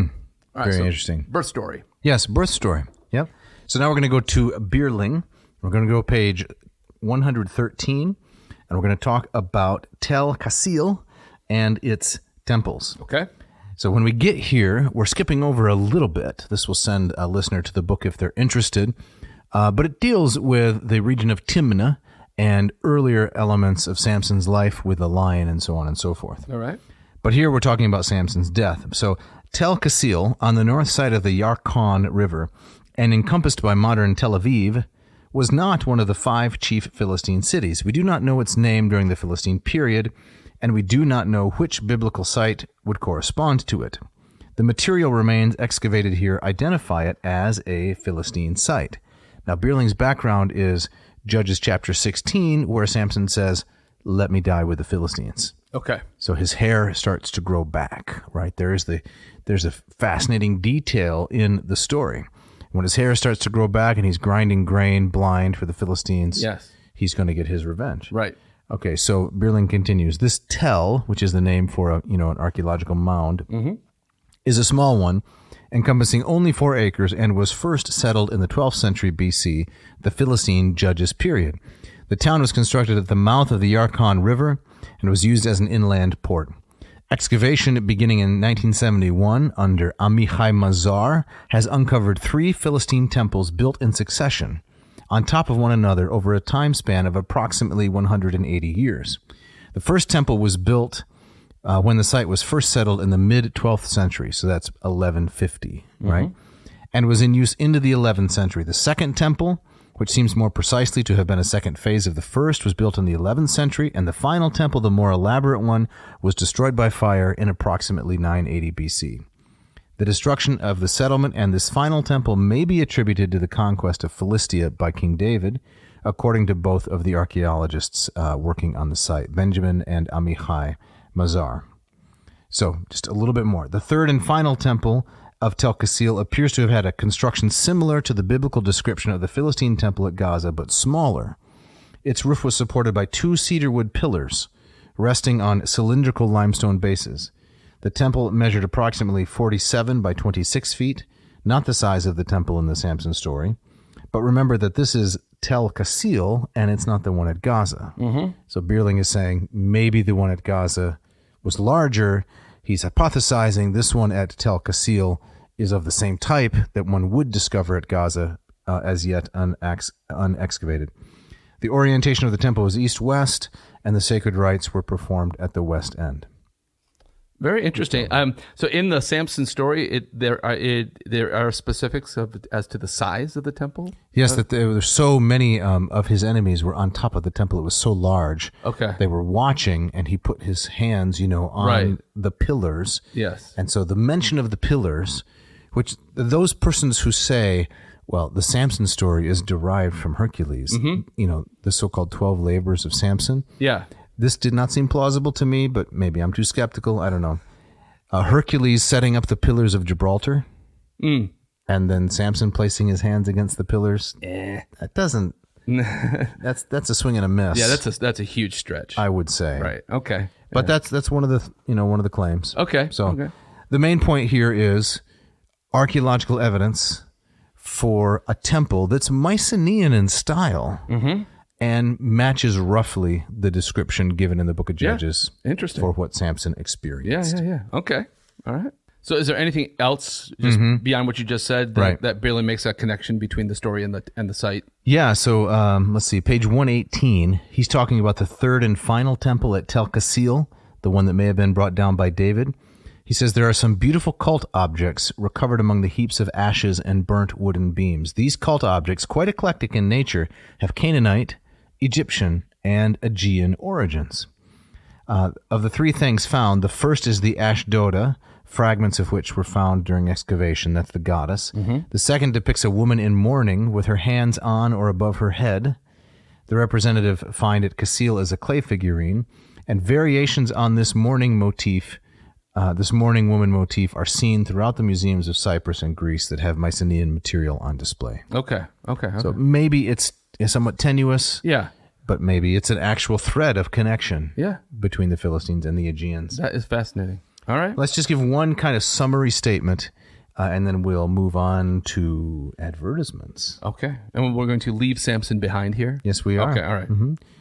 right,
Very
so
interesting.
Birth story.
Yes, birth story. Yep. So now we're going to go to Bierling. We're going to go page 113, and we're going to talk about Tel Kassil and its temples.
Okay.
So when we get here, we're skipping over a little bit. This will send a listener to the book if they're interested. But it deals with the region of Timnah and earlier elements of Samson's life with the lion and so on and so forth.
All right.
But here we're talking about Samson's death. So Tel Kassil, on the north side of the Yarkon River and encompassed by modern Tel Aviv, was not one of the 5 chief Philistine cities. We do not know its name during the Philistine period, and we do not know which biblical site would correspond to it. The material remains excavated here identify it as a Philistine site. Now, Bierling's background is Judges chapter 16, where Samson says, "Let me die with the Philistines."
Okay.
So his hair starts to grow back, right? There's a fascinating detail in the story. When his hair starts to grow back and he's grinding grain blind for the Philistines,
Yes.
he's going to get his revenge.
Right.
Okay, so Bierling continues. This Tel, which is the name for an archaeological mound, is a small one, encompassing only 4 acres, and was first settled in the 12th century BC, the Philistine judges period. The town was constructed at the mouth of the Yarkon River and was used as an inland port. Excavation beginning in 1971 under Amichai Mazar has uncovered 3 Philistine temples built in succession on top of one another over a time span of approximately 180 years. The first temple was built when the site was first settled in the mid-12th century, so that's 1150, right? And was in use into the 11th century. The second temple, which seems more precisely to have been a second phase of the first, was built in the 11th century, and the final temple, the more elaborate one, was destroyed by fire in approximately 980 BC. The destruction of the settlement and this final temple may be attributed to the conquest of Philistia by King David, according to both of the archaeologists working on the site, Benjamin and Amichai Mazar. So, just a little bit more. The third and final temple of Tel Kassil appears to have had a construction similar to the biblical description of the Philistine temple at Gaza, but smaller. Its roof was supported by 2 cedarwood pillars resting on cylindrical limestone bases. The temple measured approximately 47 by 26 feet, not the size of the temple in the Samson story. But remember that this is Tel Kassil, and it's not the one at Gaza. So Bierling is saying maybe the one at Gaza was larger. He's hypothesizing this one at Tel Kassil is of the same type that one would discover at Gaza, as yet unexcavated. The orientation of the temple was east-west, and the sacred rites were performed at the west end.
Very interesting. So in the Samson story, there are specifics as to the size of the temple.
Yes, that there were so many of his enemies were on top of the temple. It was so large.
Okay.
They were watching, and he put his hands, on the pillars.
Yes.
And so the mention of the pillars, which those persons who say, well, the Samson story is derived from Hercules, the so-called 12 labors of Samson.
Yeah.
This did not seem plausible to me, but maybe I'm too skeptical. I don't know. Hercules setting up the pillars of Gibraltar, and then Samson placing his hands against the pillars. That doesn't. That's a swing and a miss.
Yeah, that's a huge stretch.
I would say.
Right. Okay.
But that's one of the claims.
Okay.
So the main point here is archaeological evidence for a temple that's Mycenaean in style. And matches roughly the description given in the book of Judges for what Samson experienced.
Yeah. Okay. All right. So is there anything else just beyond what you just said that barely makes that connection between the story and the site?
Yeah. So let's see. Page 118, he's talking about the third and final temple at Tel Kassil, the one that may have been brought down by David. He says there are some beautiful cult objects recovered among the heaps of ashes and burnt wooden beams. These cult objects, quite eclectic in nature, have Canaanite, Egyptian, and Aegean origins. Of the 3 things found, the first is the Ashdoda fragments of which were found during excavation. That's the goddess. The second depicts a woman in mourning with her hands on or above her head. The representative find at Kassil is a clay figurine, and variations on this mourning motif, this mourning woman motif, are seen throughout the museums of Cyprus and Greece that have Mycenaean material on display.
Okay.
So maybe it's somewhat tenuous.
Yeah.
But maybe it's an actual thread of connection between the Philistines and the Aegeans.
That is fascinating. All right.
Let's just give one kind of summary statement, and then we'll move on to advertisements.
Okay. And we're going to leave Samson behind here?
Yes, we are.
Okay, all right.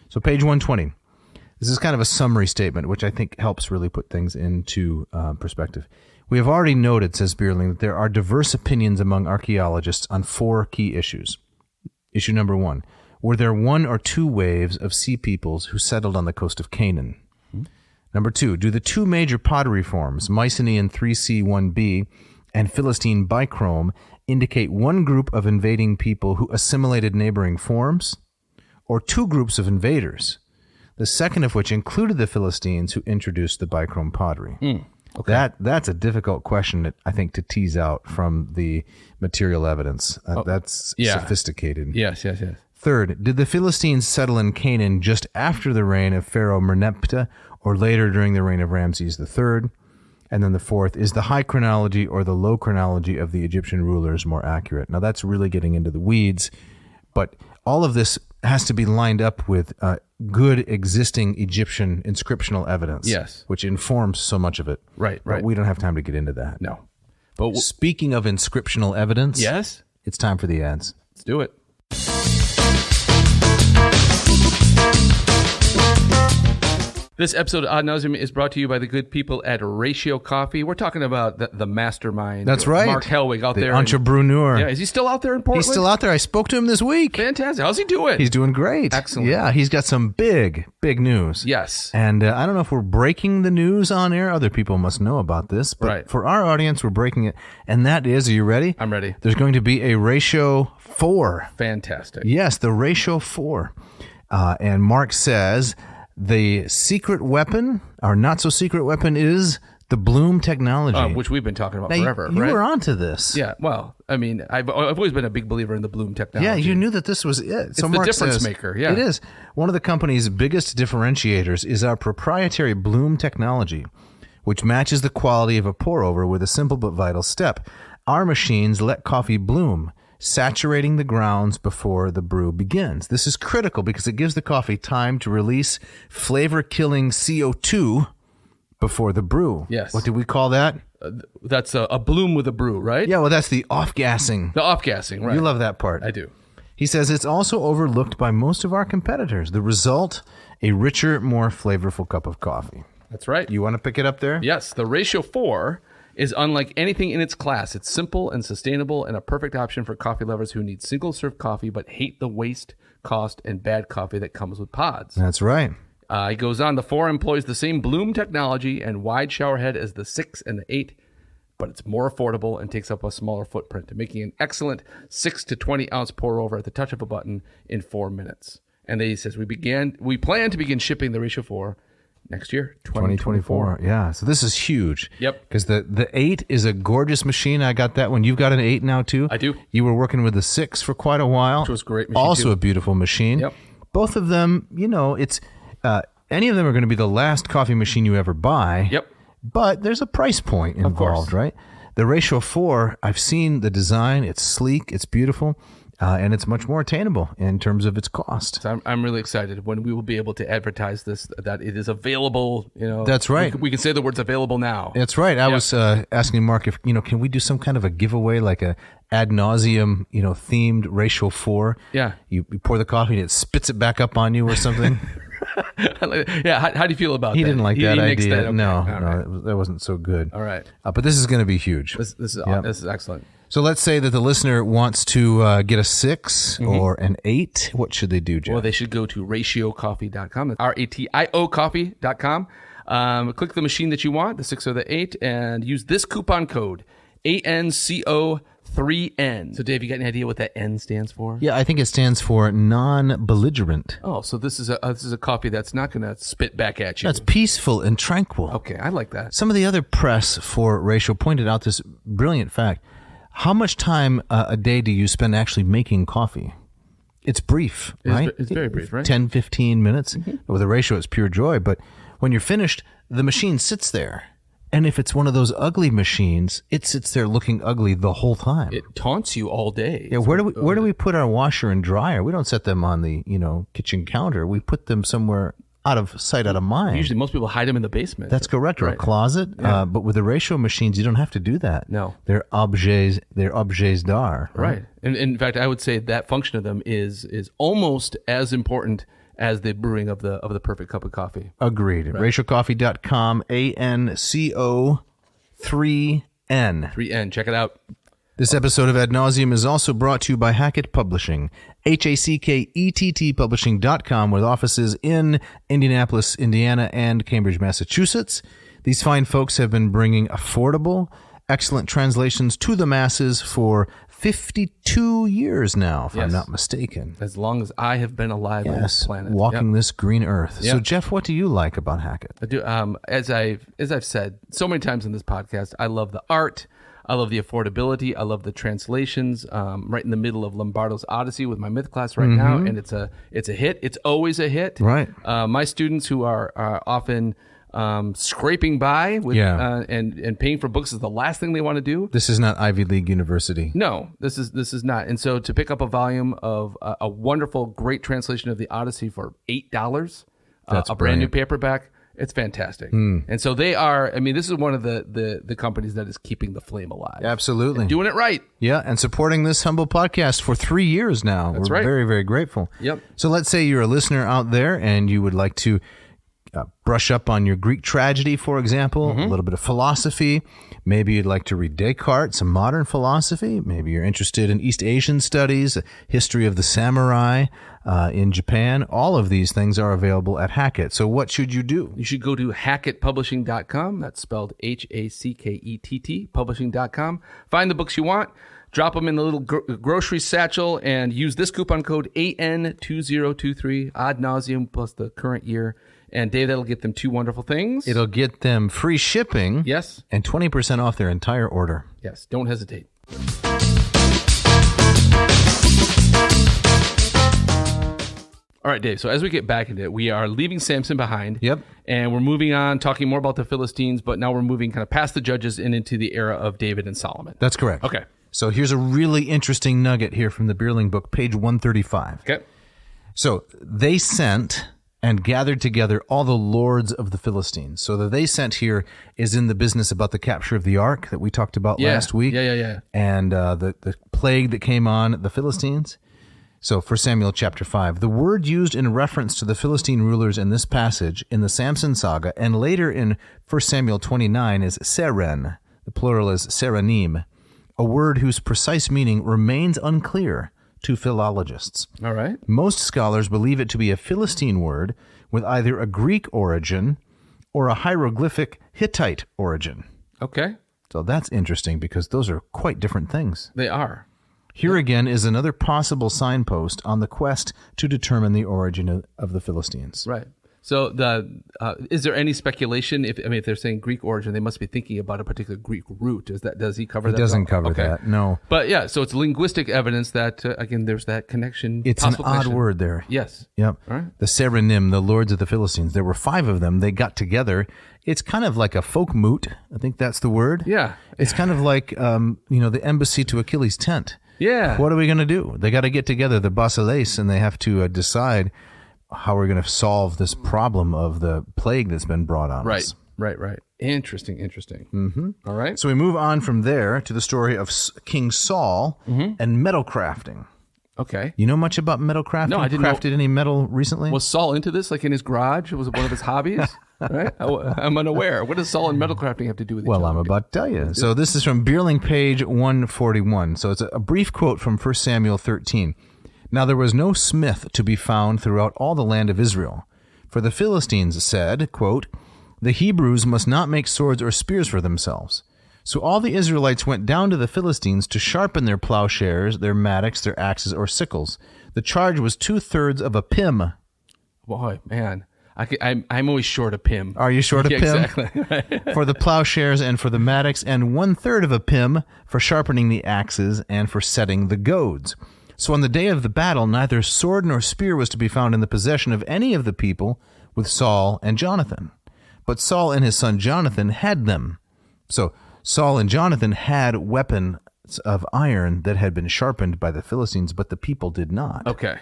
So page 120. This is kind of a summary statement, which I think helps really put things into perspective. We have already noted, says Bierling, that there are diverse opinions among archaeologists on 4 key issues. Issue number 1. Were there 1 or 2 waves of sea peoples who settled on the coast of Canaan? Number 2, do the 2 major pottery forms, Mycenaean 3C1b and Philistine bichrome, indicate 1 group of invading people who assimilated neighboring forms, or 2 groups of invaders, the second of which included the Philistines who introduced the bichrome pottery? Okay. That's a difficult question, I think, to tease out from the material evidence. That's sophisticated.
Yes.
Third, did the Philistines settle in Canaan just after the reign of Pharaoh Merneptah or later during the reign of Ramses III? And then the fourth, is the high chronology or the low chronology of the Egyptian rulers more accurate? Now, that's really getting into the weeds, but all of this has to be lined up with good existing Egyptian inscriptional evidence, which informs so much of it.
Right.
But we don't have time to get into that.
No. But
speaking of inscriptional evidence, it's time for the ads.
Let's do it. This episode of Ad Nauseam is brought to you by the good people at Ratio Coffee. We're talking about the mastermind.
That's right.
Mark Helwig out there.
The entrepreneur.
Is he still out there in Portland?
He's still out there. I spoke to him this week.
Fantastic. How's he doing?
He's doing great.
Excellent.
Yeah, he's got some big news.
Yes.
And I don't know if we're breaking the news on air. Other people must know about this. But for our audience, we're breaking it. And that is, are you ready?
I'm ready.
There's going to be a Ratio 4.
Fantastic.
Yes, the Ratio 4. And Mark says the secret weapon, or not so secret weapon, is the Bloom technology,
which we've been talking about
now,
forever.
You were onto this.
Yeah. Well, I mean, I've always been a big believer in the Bloom technology.
Yeah, you knew that this was it.
It's the difference maker. Yeah,
it is. One of the company's biggest differentiators is our proprietary Bloom technology, which matches the quality of a pour over with a simple but vital step. Our machines let coffee bloom, saturating the grounds before the brew begins. This is critical because it gives the coffee time to release flavor-killing CO2 before the brew.
Yes.
What do we call that?
That's a bloom with a brew, right?
Yeah, well, that's the off-gassing.
The off-gassing, right.
You love that part.
I do.
He says it's also overlooked by most of our competitors. The result, a richer, more flavorful cup of coffee.
That's right.
You want to pick it up there?
Yes. The Ratio 4 is unlike anything in its class. It's simple and sustainable and a perfect option for coffee lovers who need single-serve coffee but hate the waste, cost, and bad coffee that comes with pods.
That's right.
He goes on, the 4 employs the same Bloom technology and wide shower head as the 6 and the 8, but it's more affordable and takes up a smaller footprint, making an excellent 6 to 20 ounce pour over at the touch of a button in 4 minutes. And then he says, we plan to begin shipping the Ratio 4 next year, 2024.
Yeah, so this is huge.
Yep.
Because the 8 is a gorgeous machine. I got that one. You've got an 8 now, too?
I do.
You were working with the 6 for quite a while.
Which was a great machine,
also
too.
A beautiful machine.
Yep.
Both of them, it's any of them are going to be the last coffee machine you ever buy.
Yep.
But there's a price point involved, right? The Ratio 4, I've seen the design. It's sleek. It's beautiful. And it's much more attainable in terms of its cost.
So I'm really excited when we will be able to advertise this, that it is available.
That's right.
We can say the words available now.
That's right. I was asking Mark if, can we do some kind of a giveaway, like a ad nauseum, themed Ratio 4?
Yeah.
You pour the coffee and it spits it back up on you or something.
Yeah. How do you feel about that?
He didn't like that idea.
That? Okay.
No, that wasn't so good.
All right.
But this is going to be huge.
This is excellent.
So let's say that the listener wants to get a 6 or an 8. What should they do, Jeff?
Well, they should go to ratiocoffee.com. That's RATIO coffee.com. Click the machine that you want, the 6 or the 8, and use this coupon code ANCO30 3N. So, Dave, you got any idea what that N stands for?
Yeah, I think it stands for non-belligerent.
Oh, so this is a coffee that's not going to spit back at you.
That's peaceful and tranquil.
Okay, I like that.
Some of the other press for Ratio pointed out this brilliant fact. How much time a day do you spend actually making coffee? It's brief, right?
It's very brief, right?
10, 15 minutes. With a Ratio, it's pure joy. But when you're finished, the machine sits there. And if it's one of those ugly machines, it sits there looking ugly the whole time.
It taunts you all day.
Yeah, where do we put our washer and dryer? We don't set them on the kitchen counter. We put them somewhere out of sight, out of mind.
Usually, most people hide them in the basement.
That's correct, or a closet. Yeah. But with the Ratio machines, you don't have to do that.
No,
they're objets. They're objets d'art.
Right. And in fact, I would say that function of them is almost as important as the brewing of the perfect cup of coffee.
Agreed. Right. RatioCoffee.com, ANCO 3N.
3N. Check it out.
This episode of Ad Nauseam is also brought to you by Hackett Publishing, HACKETT Publishing.com, with offices in Indianapolis, Indiana, and Cambridge, Massachusetts. These fine folks have been bringing affordable, excellent translations to the masses for 52 years now, if I'm not mistaken.
As long as I have been alive on this planet.
Walking this green earth. So, Jeff, what do you like about Hackett?
I do. As I've said so many times in this podcast, I love the art. I love the affordability. I love the translations. Right in the middle of Lombardo's Odyssey with my myth class right now, and it's a hit. It's always a hit.
Right.
My students who are often scraping by with and paying for books is the last thing they want to do.
This is not Ivy League University.
No, this is not. And so to pick up a volume of a wonderful, great translation of the Odyssey for $8,
that's
a brand new paperback, it's fantastic. And so they are. I mean, this is one of the companies that is keeping the flame alive.
Absolutely,
and doing it right.
Yeah, and supporting this humble podcast for 3 years now.
That's
We're
right.
very, very grateful.
Yep.
So let's say you're a listener out there and you would like to brush up on your Greek tragedy, for example, a little bit of philosophy. Maybe you'd like to read Descartes, some modern philosophy. Maybe you're interested in East Asian studies, history of the samurai in Japan. All of these things are available at Hackett. So what should you do?
You should go to hackettpublishing.com. That's spelled HACKETT, publishing.com. Find the books you want. Drop them in the little grocery satchel and use this coupon code AN2023, ad nauseum plus the current year. And Dave, that'll get them two wonderful things.
It'll get them free shipping.
Yes.
And 20% off their entire order.
Yes. Don't hesitate. All right, Dave. So as we get back into it, we are leaving Samson behind.
Yep.
And we're moving on, talking more about the Philistines, but now we're moving kind of past the judges and into the era of David and Solomon.
That's correct.
Okay.
So here's a really interesting nugget here from the Beerling book, page 135.
Okay.
So they sent and gathered together all the lords of the Philistines. So the they sent here is in the business about the capture of the ark that we talked about last week.
Yeah.
And the plague that came on the Philistines. So 1 Samuel chapter 5, the word used in reference to the Philistine rulers in this passage in the Samson saga and later in 1 Samuel 29 is seren. The plural is seranim, a word whose precise meaning remains unclear to philologists.
All right.
Most scholars believe it to be a Philistine word with either a Greek origin or a hieroglyphic Hittite origin.
Okay.
So that's interesting because those are quite different things.
They are.
Here again is another possible signpost on the quest to determine the origin of the Philistines.
Right. So is there any speculation if they're saying Greek origin, they must be thinking about a particular Greek root? Does he cover that?
He doesn't cover that. No.
But yeah, so it's linguistic evidence that again there's that connection.
It's an odd word there.
Yes.
Yep.
All right.
The Seranim, the lords of the Philistines. There were 5 of them. They got together. It's kind of like a folk moot. I think that's the word.
Yeah.
It's kind of like the embassy to Achilles' tent.
Yeah.
What are we going to do? They got to get together, the basileis, and they have to decide how we're going to solve this problem of the plague that's been brought on us.
Right. Interesting. Mm-hmm. All right.
So we move on from there to the story of King Saul and metal crafting.
Okay.
You know much about metal crafting?
No, I didn't
crafted any metal recently?
Was Saul into this, like in his garage? Was it one of his hobbies? Right? I'm unaware. What does Saul and metal crafting have to do with each other?
Well, I'm about to tell you. So this is from Beerling, page 141. So it's a brief quote from 1 Samuel 13. Now there was no smith to be found throughout all the land of Israel. For the Philistines said, quote, the Hebrews must not make swords or spears for themselves. So all the Israelites went down to the Philistines to sharpen their plowshares, their mattocks, their axes, or sickles. The charge was 2/3 of a pim.
Boy, man. I'm always short a pim.
Are you short a pim?
Exactly.
For the plowshares and for the mattocks, and 1/3 of a pim for sharpening the axes and for setting the goads. So on the day of the battle, neither sword nor spear was to be found in the possession of any of the people with Saul and Jonathan. But Saul and his son Jonathan had them. So Saul and Jonathan had weapons of iron that had been sharpened by the Philistines, but the people did not.
Okay.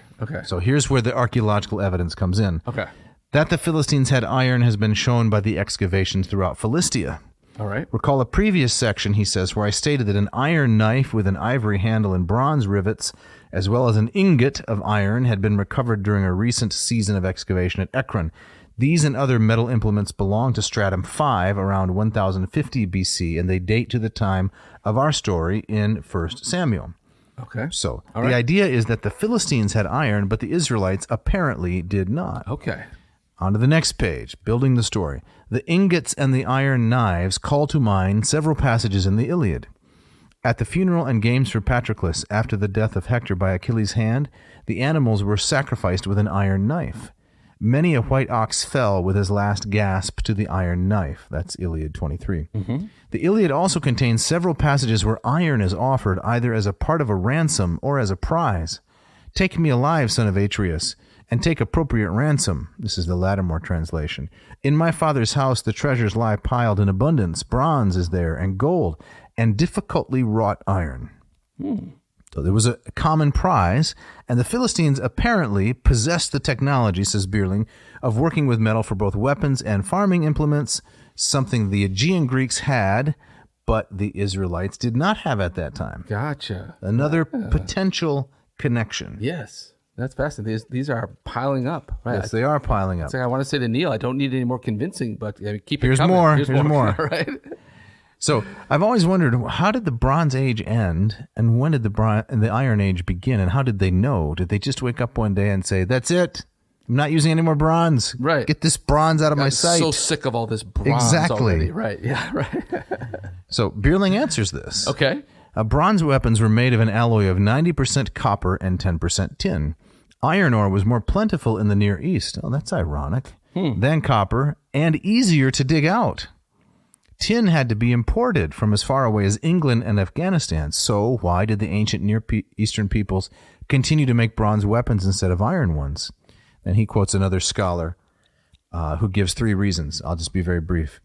So here's where the archaeological evidence comes in.
Okay.
That the Philistines had iron has been shown by the excavations throughout Philistia.
All right.
Recall a previous section, he says, where I stated that an iron knife with an ivory handle and bronze rivets, as well as an ingot of iron, had been recovered during a recent season of excavation at Ekron. These and other metal implements belong to stratum 5 around 1050 BC, and they date to the time of our story in 1 Samuel.
Okay.
So the idea is that the Philistines had iron, but the Israelites apparently did not.
Okay.
On to the next page, building the story. The ingots and the iron knives call to mind several passages in the Iliad. At the funeral and games for Patroclus, after the death of Hector by Achilles' hand, the animals were sacrificed with an iron knife. Many a white ox fell with his last gasp to the iron knife. That's Iliad 23. Mm-hmm. The Iliad also contains several passages where iron is offered either as a part of a ransom or as a prize. Take me alive, son of Atreus, and take appropriate ransom. This is the Lattimore translation. In my father's house the treasures lie piled in abundance. Bronze is there, and gold, and difficultly wrought iron. So there was a common prize, and the Philistines apparently possessed the technology, says Bierling, of working with metal for both weapons and farming implements, something the Aegean Greeks had, but the Israelites did not have at that time.
Gotcha.
Another potential connection.
Yes. That's fascinating. These are piling up. Right?
Yes, they are piling up.
It's like I want to say to Neil, I don't need any more convincing, but keep it
Here's
coming.
more. Here's more.
Right?
So I've always wondered, how did the Bronze Age end, and when did the Iron Age begin, and how did they know? Did they just wake up one day and say, "That's it, I'm not using any more bronze.
Right.
Get this bronze out of my sight."
So sick of all this bronze already. Right. Yeah. Right.
So Bierling answers this.
Okay.
Bronze weapons were made of an alloy of 90% copper and 10% tin. Iron ore was more plentiful in the Near East. Oh, that's ironic. Than copper, and easier to dig out. Tin had to be imported from as far away as England and Afghanistan. So why did the ancient Near Eastern peoples continue to make bronze weapons instead of iron ones? And he quotes another scholar who gives 3 reasons. I'll just be very brief.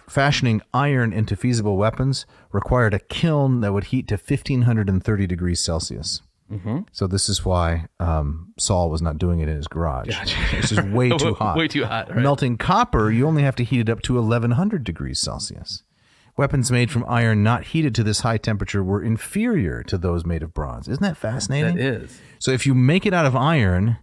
Fashioning iron into feasible weapons required a kiln that would heat to 1,530 degrees Celsius. Mm-hmm. So this is why Saul was not doing it in his garage.
Gotcha.
It's just way too hot.
Way too hot. Right?
Melting copper, you only have to heat it up to 1,100 degrees Celsius. Weapons made from iron not heated to this high temperature were inferior to those made of bronze. Isn't that fascinating?
That is.
So if you make it out of iron,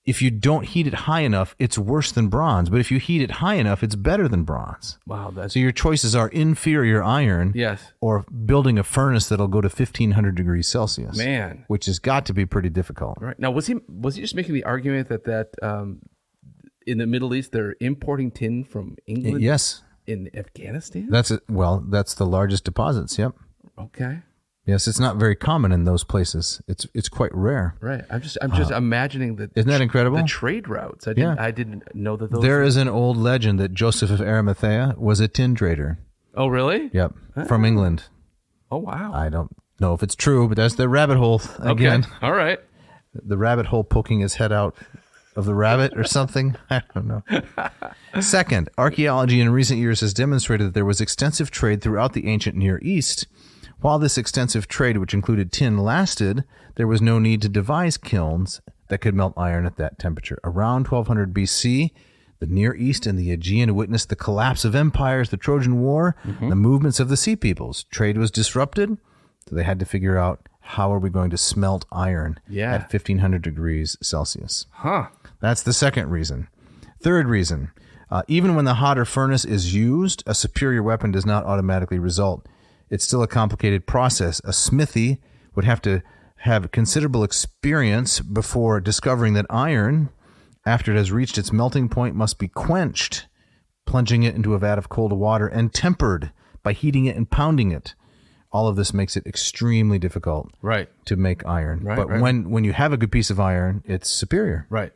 if you don't heat it high enough, it's worse than bronze. But if you heat it high enough, it's better than bronze.
Wow.
So your choices are inferior iron,
yes, or
building a furnace that'll go to 1,500 degrees Celsius.
Man.
Which has got to be pretty difficult.
Right. Now, was he just making the argument that in the Middle East, they're importing tin from England?
Yes.
In Afghanistan?
That's the largest deposits, yep.
Okay.
Yes, it's not very common in those places. It's quite rare.
Right. I'm just imagining that.
Isn't that incredible?
The trade routes. I didn't know that those.
There is an old legend that Joseph of Arimathea was a tin trader.
Oh, really?
Yep. From England.
Oh, wow.
I don't know if it's true, but that's the rabbit hole again.
Okay. All right.
The rabbit hole poking his head out of the rabbit or something. I don't know. Second, archaeology in recent years has demonstrated that there was extensive trade throughout the ancient Near East. While this extensive trade, which included tin, lasted, there was no need to devise kilns that could melt iron at that temperature. Around 1200 BC, the Near East and the Aegean witnessed the collapse of empires, the Trojan War, the movements of the Sea Peoples. Trade was disrupted, so they had to figure out, how are we going to smelt iron at 1,500 degrees Celsius? That's the second reason. Third reason, even when the hotter furnace is used, a superior weapon does not automatically result. It's still a complicated process. A smithy would have to have considerable experience before discovering that iron, after it has reached its melting point, must be quenched, plunging it into a vat of cold water, and tempered by heating it and pounding it. All of this makes it extremely difficult to make iron. But when you have a good piece of iron, it's superior.
Right.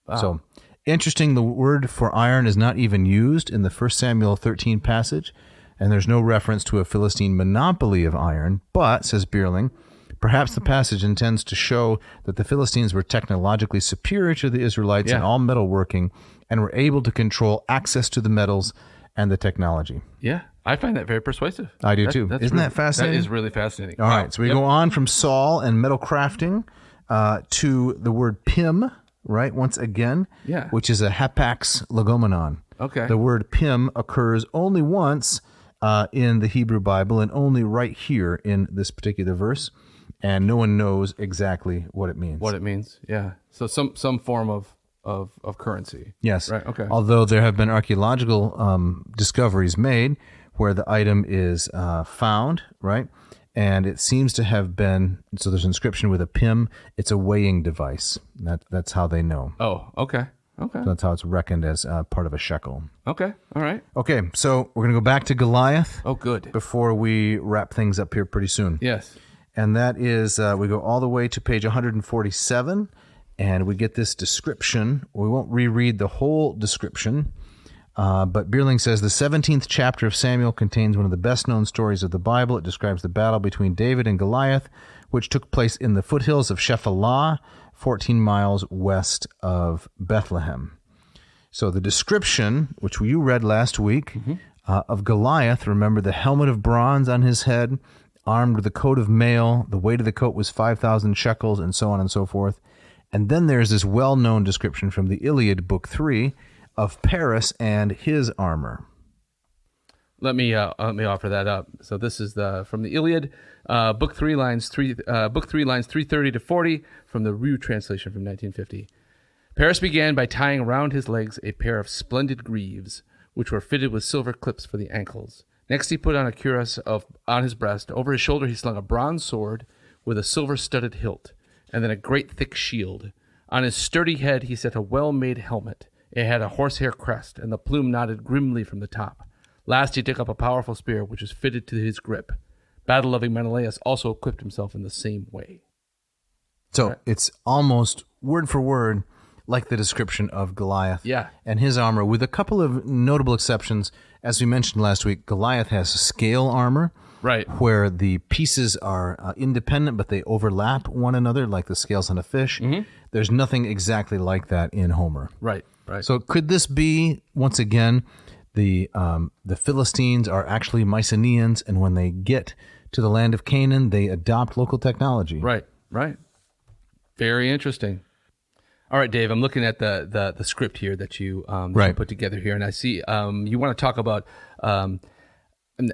Wow.
So interesting, the word for iron is not even used in the 1 Samuel 13 passage, and there's no reference to a Philistine monopoly of iron. But, says Bierling, perhaps the passage intends to show that the Philistines were technologically superior to the Israelites in all metalworking and were able to control access to the metals and the technology.
Yeah, I find that very persuasive.
I do too. Isn't that fascinating?
That is really fascinating.
All right, so we go on from Saul and metal crafting to the word pim, right, once again, which is a hapax legomenon.
Okay.
The word pim occurs only once in the Hebrew Bible and only right here in this particular verse, and no one knows exactly what it means.
Yeah. So some form of currency.
Yes.
Right. Okay.
Although there have been archaeological discoveries made where the item is found, right? And it seems to have been, so there's an inscription with a pim. It's a weighing device. That's how they know.
Oh, okay. Okay.
So that's how it's reckoned as part of a shekel.
Okay. All right.
Okay, so we're going to go back to Goliath.
Oh, good.
Before we wrap things up here pretty soon.
Yes.
And that is, we go all the way to page 147, and we get this description. We won't reread the whole description, but Bierling says the 17th chapter of Samuel contains one of the best-known stories of the Bible. It describes the battle between David and Goliath, which took place in the foothills of Shephelah, 14 miles west of Bethlehem. So the description, which you read last week, of Goliath, remember the helmet of bronze on his head, armed with a coat of mail, the weight of the coat was 5,000 shekels, and so on and so forth. And then there's this well-known description from the Iliad, Book 3, of Paris and his armor.
Let me offer that up. So this is from the Iliad, Book 3, lines 330 to 40, from the Rue translation from 1950. Paris began by tying around his legs a pair of splendid greaves, which were fitted with silver clips for the ankles. Next, he put on a cuirass on his breast. Over his shoulder, he slung a bronze sword with a silver-studded hilt, and then a great thick shield. On his sturdy head, he set a well-made helmet. It had a horsehair crest, and the plume nodded grimly from the top. Last, he took up a powerful spear, which was fitted to his grip. Battle-loving Menelaus also equipped himself in the same way.
So it's almost word for word like the description of Goliath and his armor, with a couple of notable exceptions. As we mentioned last week, Goliath has scale armor, where the pieces are independent, but they overlap one another, like the scales on a fish. There's nothing exactly like that in Homer.
Right.
So could this be, once again, the Philistines are actually Mycenaeans, and when they get to the land of Canaan, they adopt local technology?
Right. Very interesting. All right, Dave, I'm looking at the script here that you put together here, and I see you want to talk about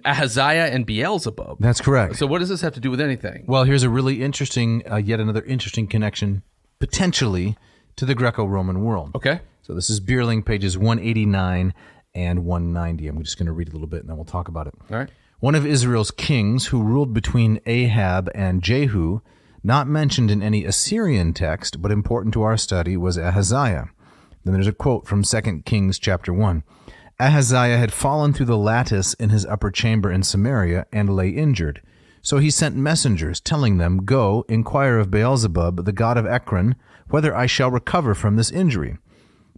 Ahaziah and Beelzebub.
That's correct.
So what does this have to do with anything?
Well, here's a really interesting, yet another interesting connection, potentially, to the Greco-Roman world.
Okay.
So this is Bierling, pages 189 and 190. I'm just going to read a little bit, and then we'll talk about it.
All right.
One of Israel's kings who ruled between Ahab and Jehu, not mentioned in any Assyrian text, but important to our study, was Ahaziah. Then there's a quote from 2 Kings chapter 1. Ahaziah had fallen through the lattice in his upper chamber in Samaria and lay injured. So he sent messengers, telling them, "Go, inquire of Beelzebub, the god of Ekron, whether I shall recover from this injury."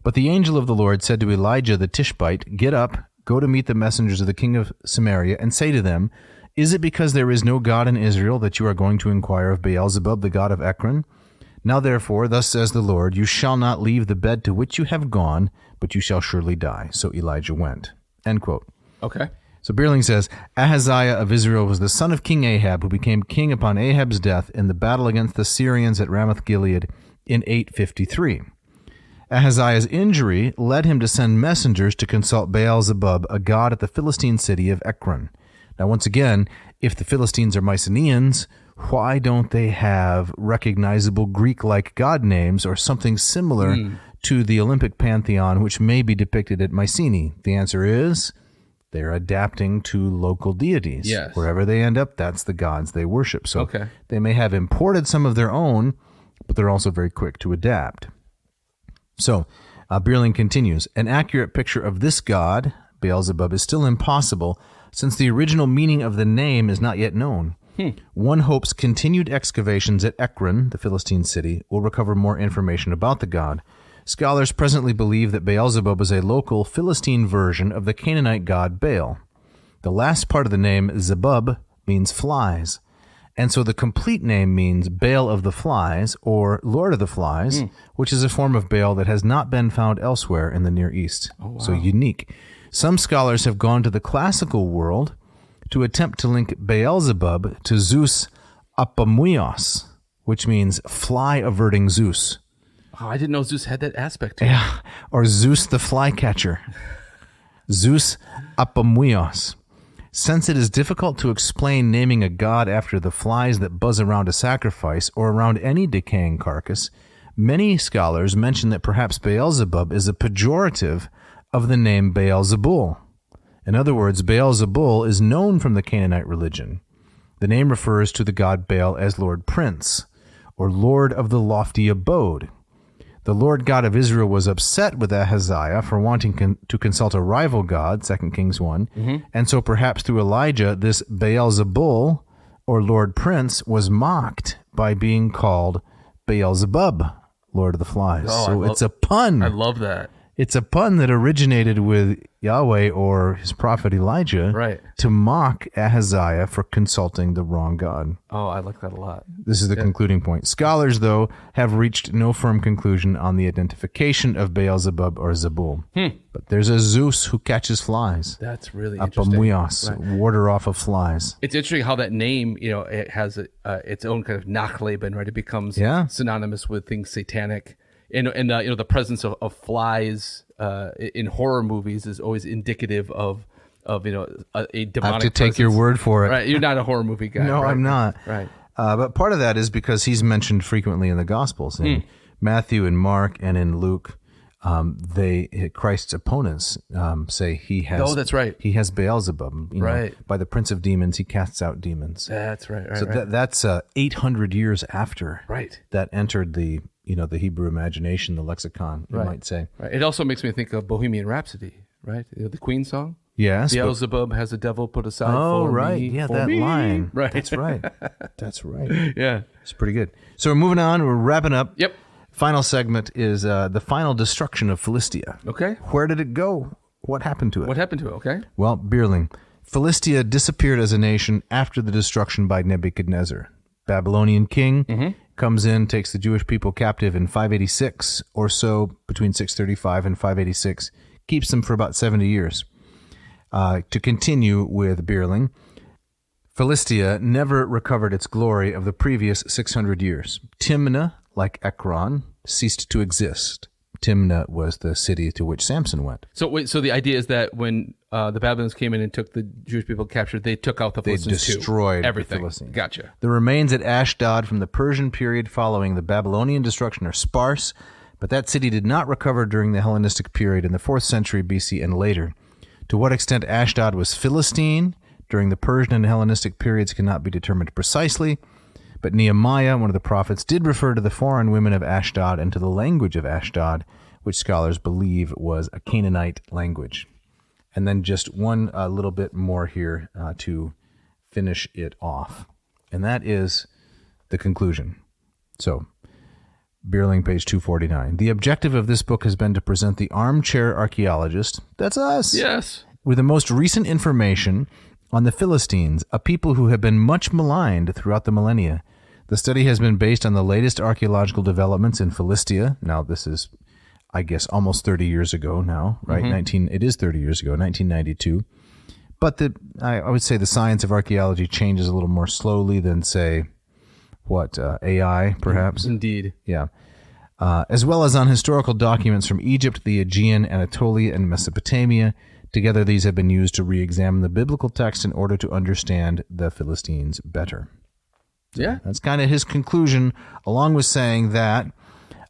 But the angel of the Lord said to Elijah the Tishbite, "Get up, go to meet the messengers of the king of Samaria, and say to them, Is it because there is no God in Israel that you are going to inquire of Beelzebub, the god of Ekron? Now therefore, thus says the Lord, you shall not leave the bed to which you have gone, but you shall surely die." So Elijah went. End quote.
Okay.
So Bierling says, Ahaziah of Israel was the son of King Ahab, who became king upon Ahab's death in the battle against the Syrians at Ramoth-Gilead in 853. Ahaziah's injury led him to send messengers to consult Beelzebub, a god at the Philistine city of Ekron. Now, once again, if the Philistines are Mycenaeans, why don't they have recognizable Greek-like god names or something similar to the Olympic pantheon, which may be depicted at Mycenae? The answer is they're adapting to local deities.
Yes.
Wherever they end up, that's the gods they worship. So they may have imported some of their own, but they're also very quick to adapt. So Bierling continues, an accurate picture of this god, Beelzebub is still impossible, since the original meaning of the name is not yet known. One hopes continued excavations at Ekron, the Philistine city, will recover more information about the god. Scholars presently believe that Beelzebub is a local Philistine version of the Canaanite god Baal. The last part of the name, Zebub, means flies, and so the complete name means Baal of the Flies, or Lord of the Flies, which is a form of Baal that has not been found elsewhere in the Near East. Oh, wow. So unique. Some scholars have gone to the classical world to attempt to link Beelzebub to Zeus Apamuios, which means fly-averting Zeus.
Oh, I didn't know Zeus had that aspect to it.
Yeah, or Zeus the flycatcher. Zeus Apamuios. Since it is difficult to explain naming a god after the flies that buzz around a sacrifice or around any decaying carcass, many scholars mention that perhaps Beelzebub is a pejorative of the name Baal-zebul. In other words, Baal-zebul is known from the Canaanite religion. The name refers to the god Baal as Lord Prince, or Lord of the Lofty Abode. The Lord God of Israel was upset with Ahaziah for wanting to consult a rival god, 2 Kings 1, and so perhaps through Elijah, this Baal-zebul, or Lord Prince, was mocked by being called Beelzebub, Lord of the Flies. Oh, so it's a pun.
I love that.
It's a pun that originated with Yahweh or his prophet Elijah to mock Ahaziah for consulting the wrong god.
Oh, I like that a lot.
This is the concluding point. Scholars, though, have reached no firm conclusion on the identification of Beelzebub or Zebul. But there's a Zeus who catches flies.
That's really interesting.
Apamuios, warder off of flies.
It's interesting how that name, it has its own kind of nachleben, right? It becomes synonymous with things satanic. And the presence of flies in horror movies is always indicative of a demonic
I have to take your word for it.
Right, you're not a horror movie guy.
No,
right?
I'm not.
Right.
But part of that is because he's mentioned frequently in the Gospels. In Matthew and Mark and in Luke, Christ's opponents say he has.
Oh, that's right.
He has Beelzebub.
Right.
By the prince of demons, he casts out demons.
That's right.
So that's 800 years after that entered the Hebrew imagination, the lexicon, you might say.
Right. It also makes me think of Bohemian Rhapsody, right? The Queen song.
Yes.
Beelzebub has the devil put aside
for
me.
Yeah,
for
that
me.
line.
Right.
That's right. That's right.
Yeah.
It's pretty good. So we're moving on. We're wrapping up.
Yep.
Final segment is the final destruction of Philistia.
Okay.
Where did it go? What happened to it?
Okay.
Well, Bierling, Philistia disappeared as a nation after the destruction by Nebuchadnezzar. Babylonian king comes in, takes the Jewish people captive in 586 or so, between 635 and 586, keeps them for about 70 years. To continue with Bierling, Philistia never recovered its glory of the previous 600 years. Timnah, like Ekron, ceased to exist. Timnah was the city to which Samson went.
So the idea is that when the Babylonians came in and took the Jewish people captured, they took out the Philistines
They destroyed
everything.
The Philistines.
Gotcha.
The remains at Ashdod from the Persian period following the Babylonian destruction are sparse, but that city did not recover during the Hellenistic period in the 4th century BC and later. To what extent Ashdod was Philistine during the Persian and Hellenistic periods cannot be determined precisely, but Nehemiah, one of the prophets, did refer to the foreign women of Ashdod and to the language of Ashdod, which scholars believe was a Canaanite language. And then just one little bit more here to finish it off. And that is the conclusion. So, Bierling, page 249. The objective of this book has been to present the armchair archaeologist, that's us,
yes,
with the most recent information on the Philistines, a people who have been much maligned throughout the millennia. The study has been based on the latest archaeological developments in Philistia. Now, this is, I guess, almost 30 years ago now, right? It is 30 years ago, 1992. But I would say the science of archaeology changes a little more slowly than, say, AI, perhaps?
Indeed.
Yeah. As well as on historical documents from Egypt, the Aegean, Anatolia, and Mesopotamia. Together, these have been used to re-examine the biblical text in order to understand the Philistines better.
Yeah.
That's kind of his conclusion, along with saying that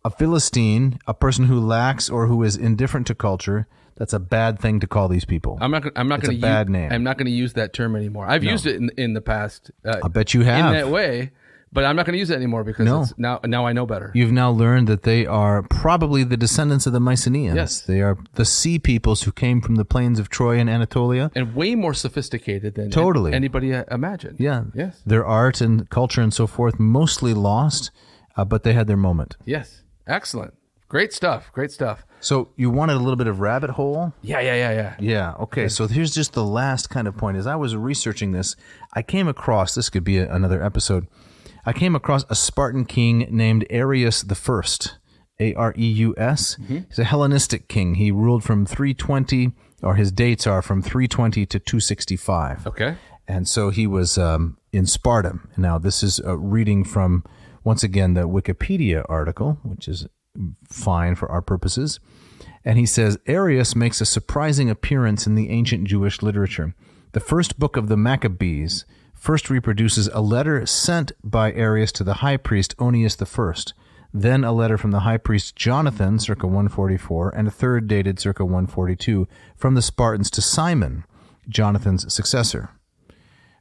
a Philistine, a person who lacks or who is indifferent to culture, that's a bad thing to call these people.
I'm not going to
bad name.
I'm not going to use that term anymore. I've used it in the past.
I bet you have.
In that way, But I'm not going to use it anymore because it's now I know better.
You've now learned that they are probably the descendants of the Mycenaeans.
Yes.
They are the sea peoples who came from the plains of Troy and Anatolia.
And way more sophisticated than anybody imagined.
Yeah.
Yes.
Their art and culture and so forth mostly lost, but they had their moment.
Yes. Excellent. Great stuff. Great stuff.
So you wanted a little bit of rabbit hole?
Yeah.
Yeah. Okay. So here's just the last kind of point. As I was researching this, I came across, this could be another episode, I came across a Spartan king named Arius the First, Areus. He's a Hellenistic king. He ruled from 320, or his dates are from 320 to 265.
Okay.
And so he was in Sparta. Now, this is reading from, once again, the Wikipedia article, which is fine for our purposes. And he says, Arius makes a surprising appearance in the ancient Jewish literature. The first book of the Maccabees first reproduces a letter sent by Arius to the high priest Onias I, then a letter from the high priest Jonathan, circa 144, and a third dated circa 142, from the Spartans to Simon, Jonathan's successor.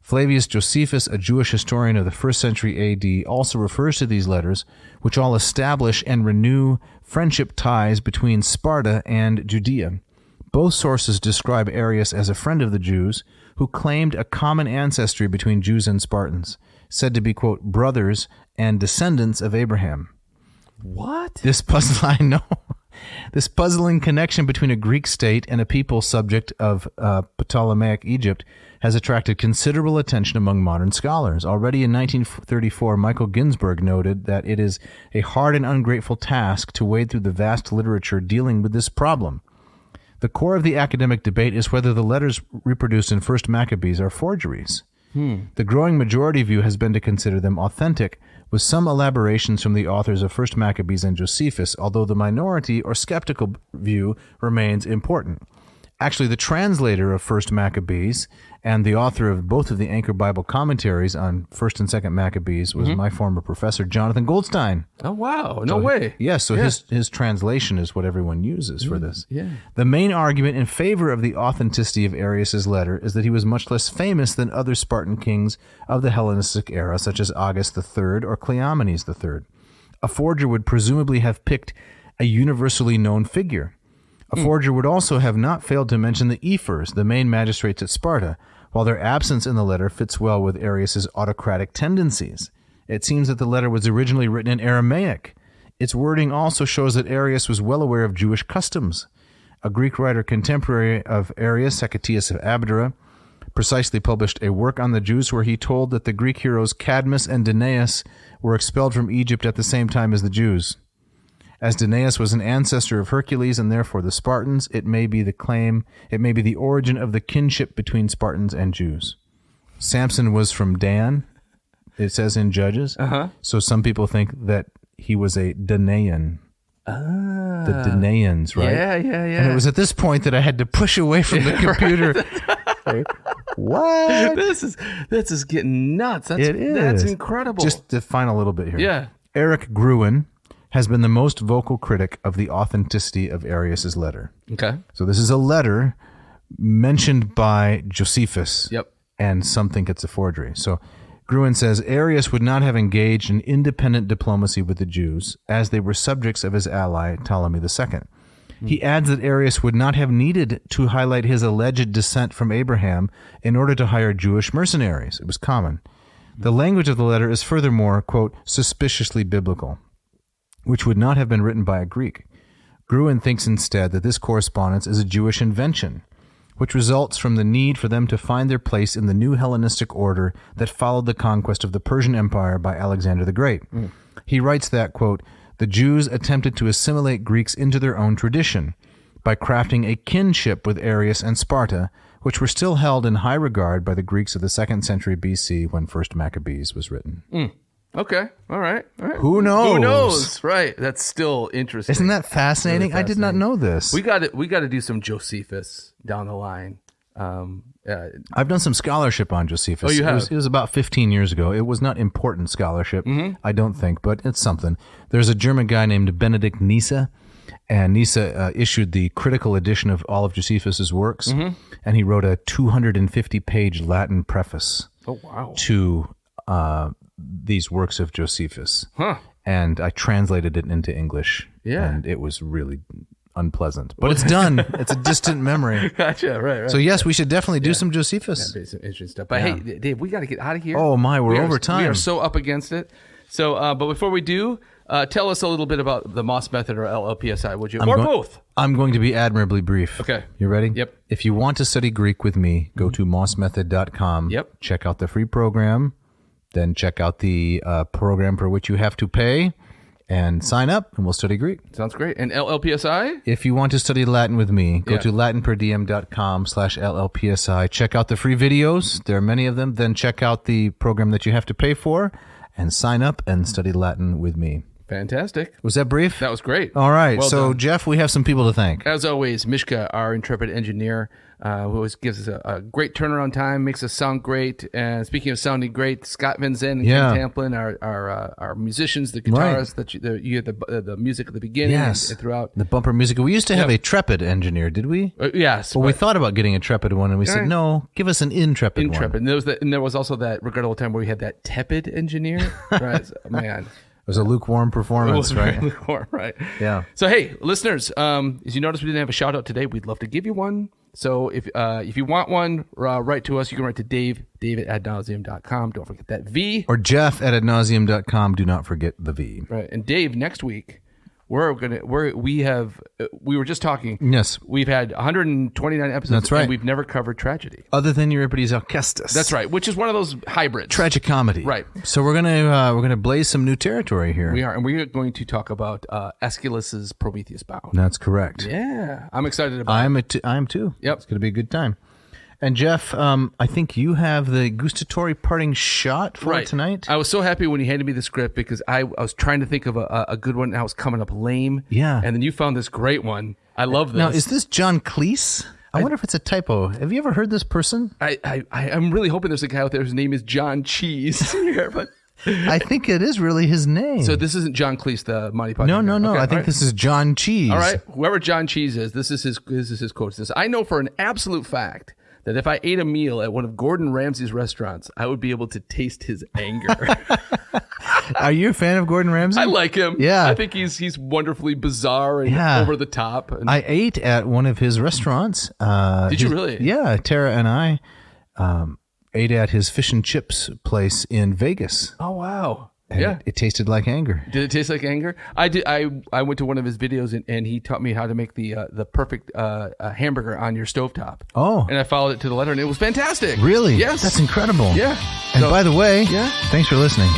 Flavius Josephus, a Jewish historian of the 1st century AD, also refers to these letters, which all establish and renew friendship ties between Sparta and Judea. Both sources describe Arius as a friend of the Jews, who claimed a common ancestry between Jews and Spartans, said to be, quote, brothers and descendants of Abraham.
What?
This puzzling connection between a Greek state and a people subject of Ptolemaic Egypt has attracted considerable attention among modern scholars. Already in 1934, Michael Ginsberg noted that it is a hard and ungrateful task to wade through the vast literature dealing with this problem. The core of the academic debate is whether the letters reproduced in First Maccabees are forgeries. The growing majority view has been to consider them authentic, with some elaborations from the authors of First Maccabees and Josephus, although the minority or skeptical view remains important. Actually, the translator of First Maccabees and the author of both of the Anchor Bible commentaries on First and Second Maccabees was my former professor, Jonathan Goldstein.
Oh, wow. No way.
Yes, his translation is what everyone uses for this.
Yeah.
The main argument in favor of the authenticity of Arius's letter is that he was much less famous than other Spartan kings of the Hellenistic era, such as August III or Cleomenes III. A forger would presumably have picked a universally known figure. A forger would also have not failed to mention the ephors, the main magistrates at Sparta, while their absence in the letter fits well with Arius's autocratic tendencies. It seems that the letter was originally written in Aramaic. Its wording also shows that Arius was well aware of Jewish customs. A Greek writer contemporary of Arius, Hecataeus of Abdera, precisely published a work on the Jews where he told that the Greek heroes Cadmus and Danaus were expelled from Egypt at the same time as the Jews. As Danaus was an ancestor of Hercules and therefore the Spartans, it may be the origin of the kinship between Spartans and Jews. Samson was from Dan, it says in Judges. So some people think that he was a Danaan. The Danaans, right?
Yeah.
And it was at this point that I had to push away from the computer. Right. What?
This is getting nuts.
It is.
That's incredible.
Just to find a little bit here.
Yeah.
Eric Gruen has been the most vocal critic of the authenticity of Arius's letter.
Okay.
So this is a letter mentioned by Josephus.
Yep.
And some think it's a forgery. So Gruen says, Arius would not have engaged in independent diplomacy with the Jews, as they were subjects of his ally, Ptolemy II. He adds that Arius would not have needed to highlight his alleged descent from Abraham in order to hire Jewish mercenaries. It was common. The language of the letter is furthermore, quote, suspiciously biblical, which would not have been written by a Greek. Gruen thinks instead that this correspondence is a Jewish invention, which results from the need for them to find their place in the new Hellenistic order that followed the conquest of the Persian Empire by Alexander the Great. He writes that, quote, the Jews attempted to assimilate Greeks into their own tradition by crafting a kinship with Arius and Sparta, which were still held in high regard by the Greeks of the 2nd century BC when First Maccabees was written.
Okay. All right.
Who knows?
Right. That's still interesting.
Isn't that fascinating?
Really fascinating.
I did not know this.
We got to do some Josephus down the line.
I've done some scholarship on Josephus.
Oh, you have?
It was about 15 years ago. It was not important scholarship, I don't think, but it's something. There's a German guy named Benedict Niese, and Niese issued the critical edition of all of Josephus's works, and he wrote a 250-page Latin preface
Oh, wow.
to these works of Josephus.
Huh.
And I translated it into English.
Yeah.
And it was really unpleasant. But it's done. It's a distant memory.
Gotcha. Right.
So, yes, we should definitely do some Josephus.
Some interesting stuff. But hey, Dave, we got to get out of here.
Oh, my. We're over time.
We are so up against it. So, but before we do, tell us a little bit about the Moss Method or LLPSI, would you? Both.
I'm going to be admirably brief.
Okay.
You ready?
Yep.
If you want to study Greek with me, go to mossmethod.com.
Yep.
Check out the free program. Then check out the program for which you have to pay. And sign up, and we'll study Greek.
Sounds great. And LLPSI?
If you want to study Latin with me, go to latinperdiem.com/LLPSI. Check out the free videos. There are many of them. Then check out the program that you have to pay for, and sign up and study Latin with me.
Fantastic.
Was that brief?
That was great.
All right.
Well
so,
done.
Jeff, we have some people to thank.
As always, Mishka, our intrepid engineer, who always gives us a great turnaround time, makes us sound great. And speaking of sounding great, Scott Van Zen and Ken Tamplin, our musicians, the guitarists, that you hear the music at the beginning and throughout.
The bumper music. We used to have a trepid engineer, did we?
Yes.
Well, we thought about getting a trepid one, and we said, no, give us an intrepid one.
And there was also that regrettable time where we had that tepid engineer. Right? Man.
It was a lukewarm performance, right?
Lukewarm, right?
Yeah.
So, hey, listeners, as you notice, we didn't have a shout out today. We'd love to give you one. So, if you want one, write to us. You can write to David at Navseam.com. Don't forget that V.
Or Jeff at Navseam.com. Do not forget the V.
Right. And Dave, next week, we were just talking.
Yes.
We've had 129 episodes.
That's right.
And we've never covered tragedy.
Other than Euripides Alcestis.
That's right. Which is one of those hybrids.
Tragic comedy.
Right.
So we're gonna blaze some new territory here.
We are, and we're going to talk about Aeschylus's Prometheus Bound.
That's correct.
Yeah, I'm excited about it.
I am too.
Yep.
It's gonna be a good time. And Jeff, I think you have the gustatory parting shot for tonight.
I was so happy when you handed me the script because I was trying to think of a good one and I was coming up lame.
Yeah.
And then you found this great one. I love this.
Now, is this John Cleese? I wonder if it's a typo. Have you ever heard this person?
I'm really hoping there's a guy out there whose name is John Cheese here, but
I think it is really his name.
So this isn't John Cleese, the Monty Python.
No.
Okay,
I think this is John Cheese.
All right. Whoever John Cheese is, this is his quote. This I know for an absolute fact that if I ate a meal at one of Gordon Ramsay's restaurants, I would be able to taste his anger.
Are you a fan of Gordon Ramsay?
I like him.
Yeah.
I think he's wonderfully bizarre and over the top. And
I ate at one of his restaurants.
Did you really?
Yeah. Tara and I ate at his fish and chips place in Vegas.
Oh, wow.
And
yeah.
It tasted like anger.
Did it taste like anger? I did. I went to one of his videos and he taught me how to make the perfect hamburger on your stovetop.
Oh.
And I followed it to the letter and it was fantastic.
Really?
Yes.
That's incredible.
Yeah.
And
So,
by the way,
yeah.
Thanks for listening.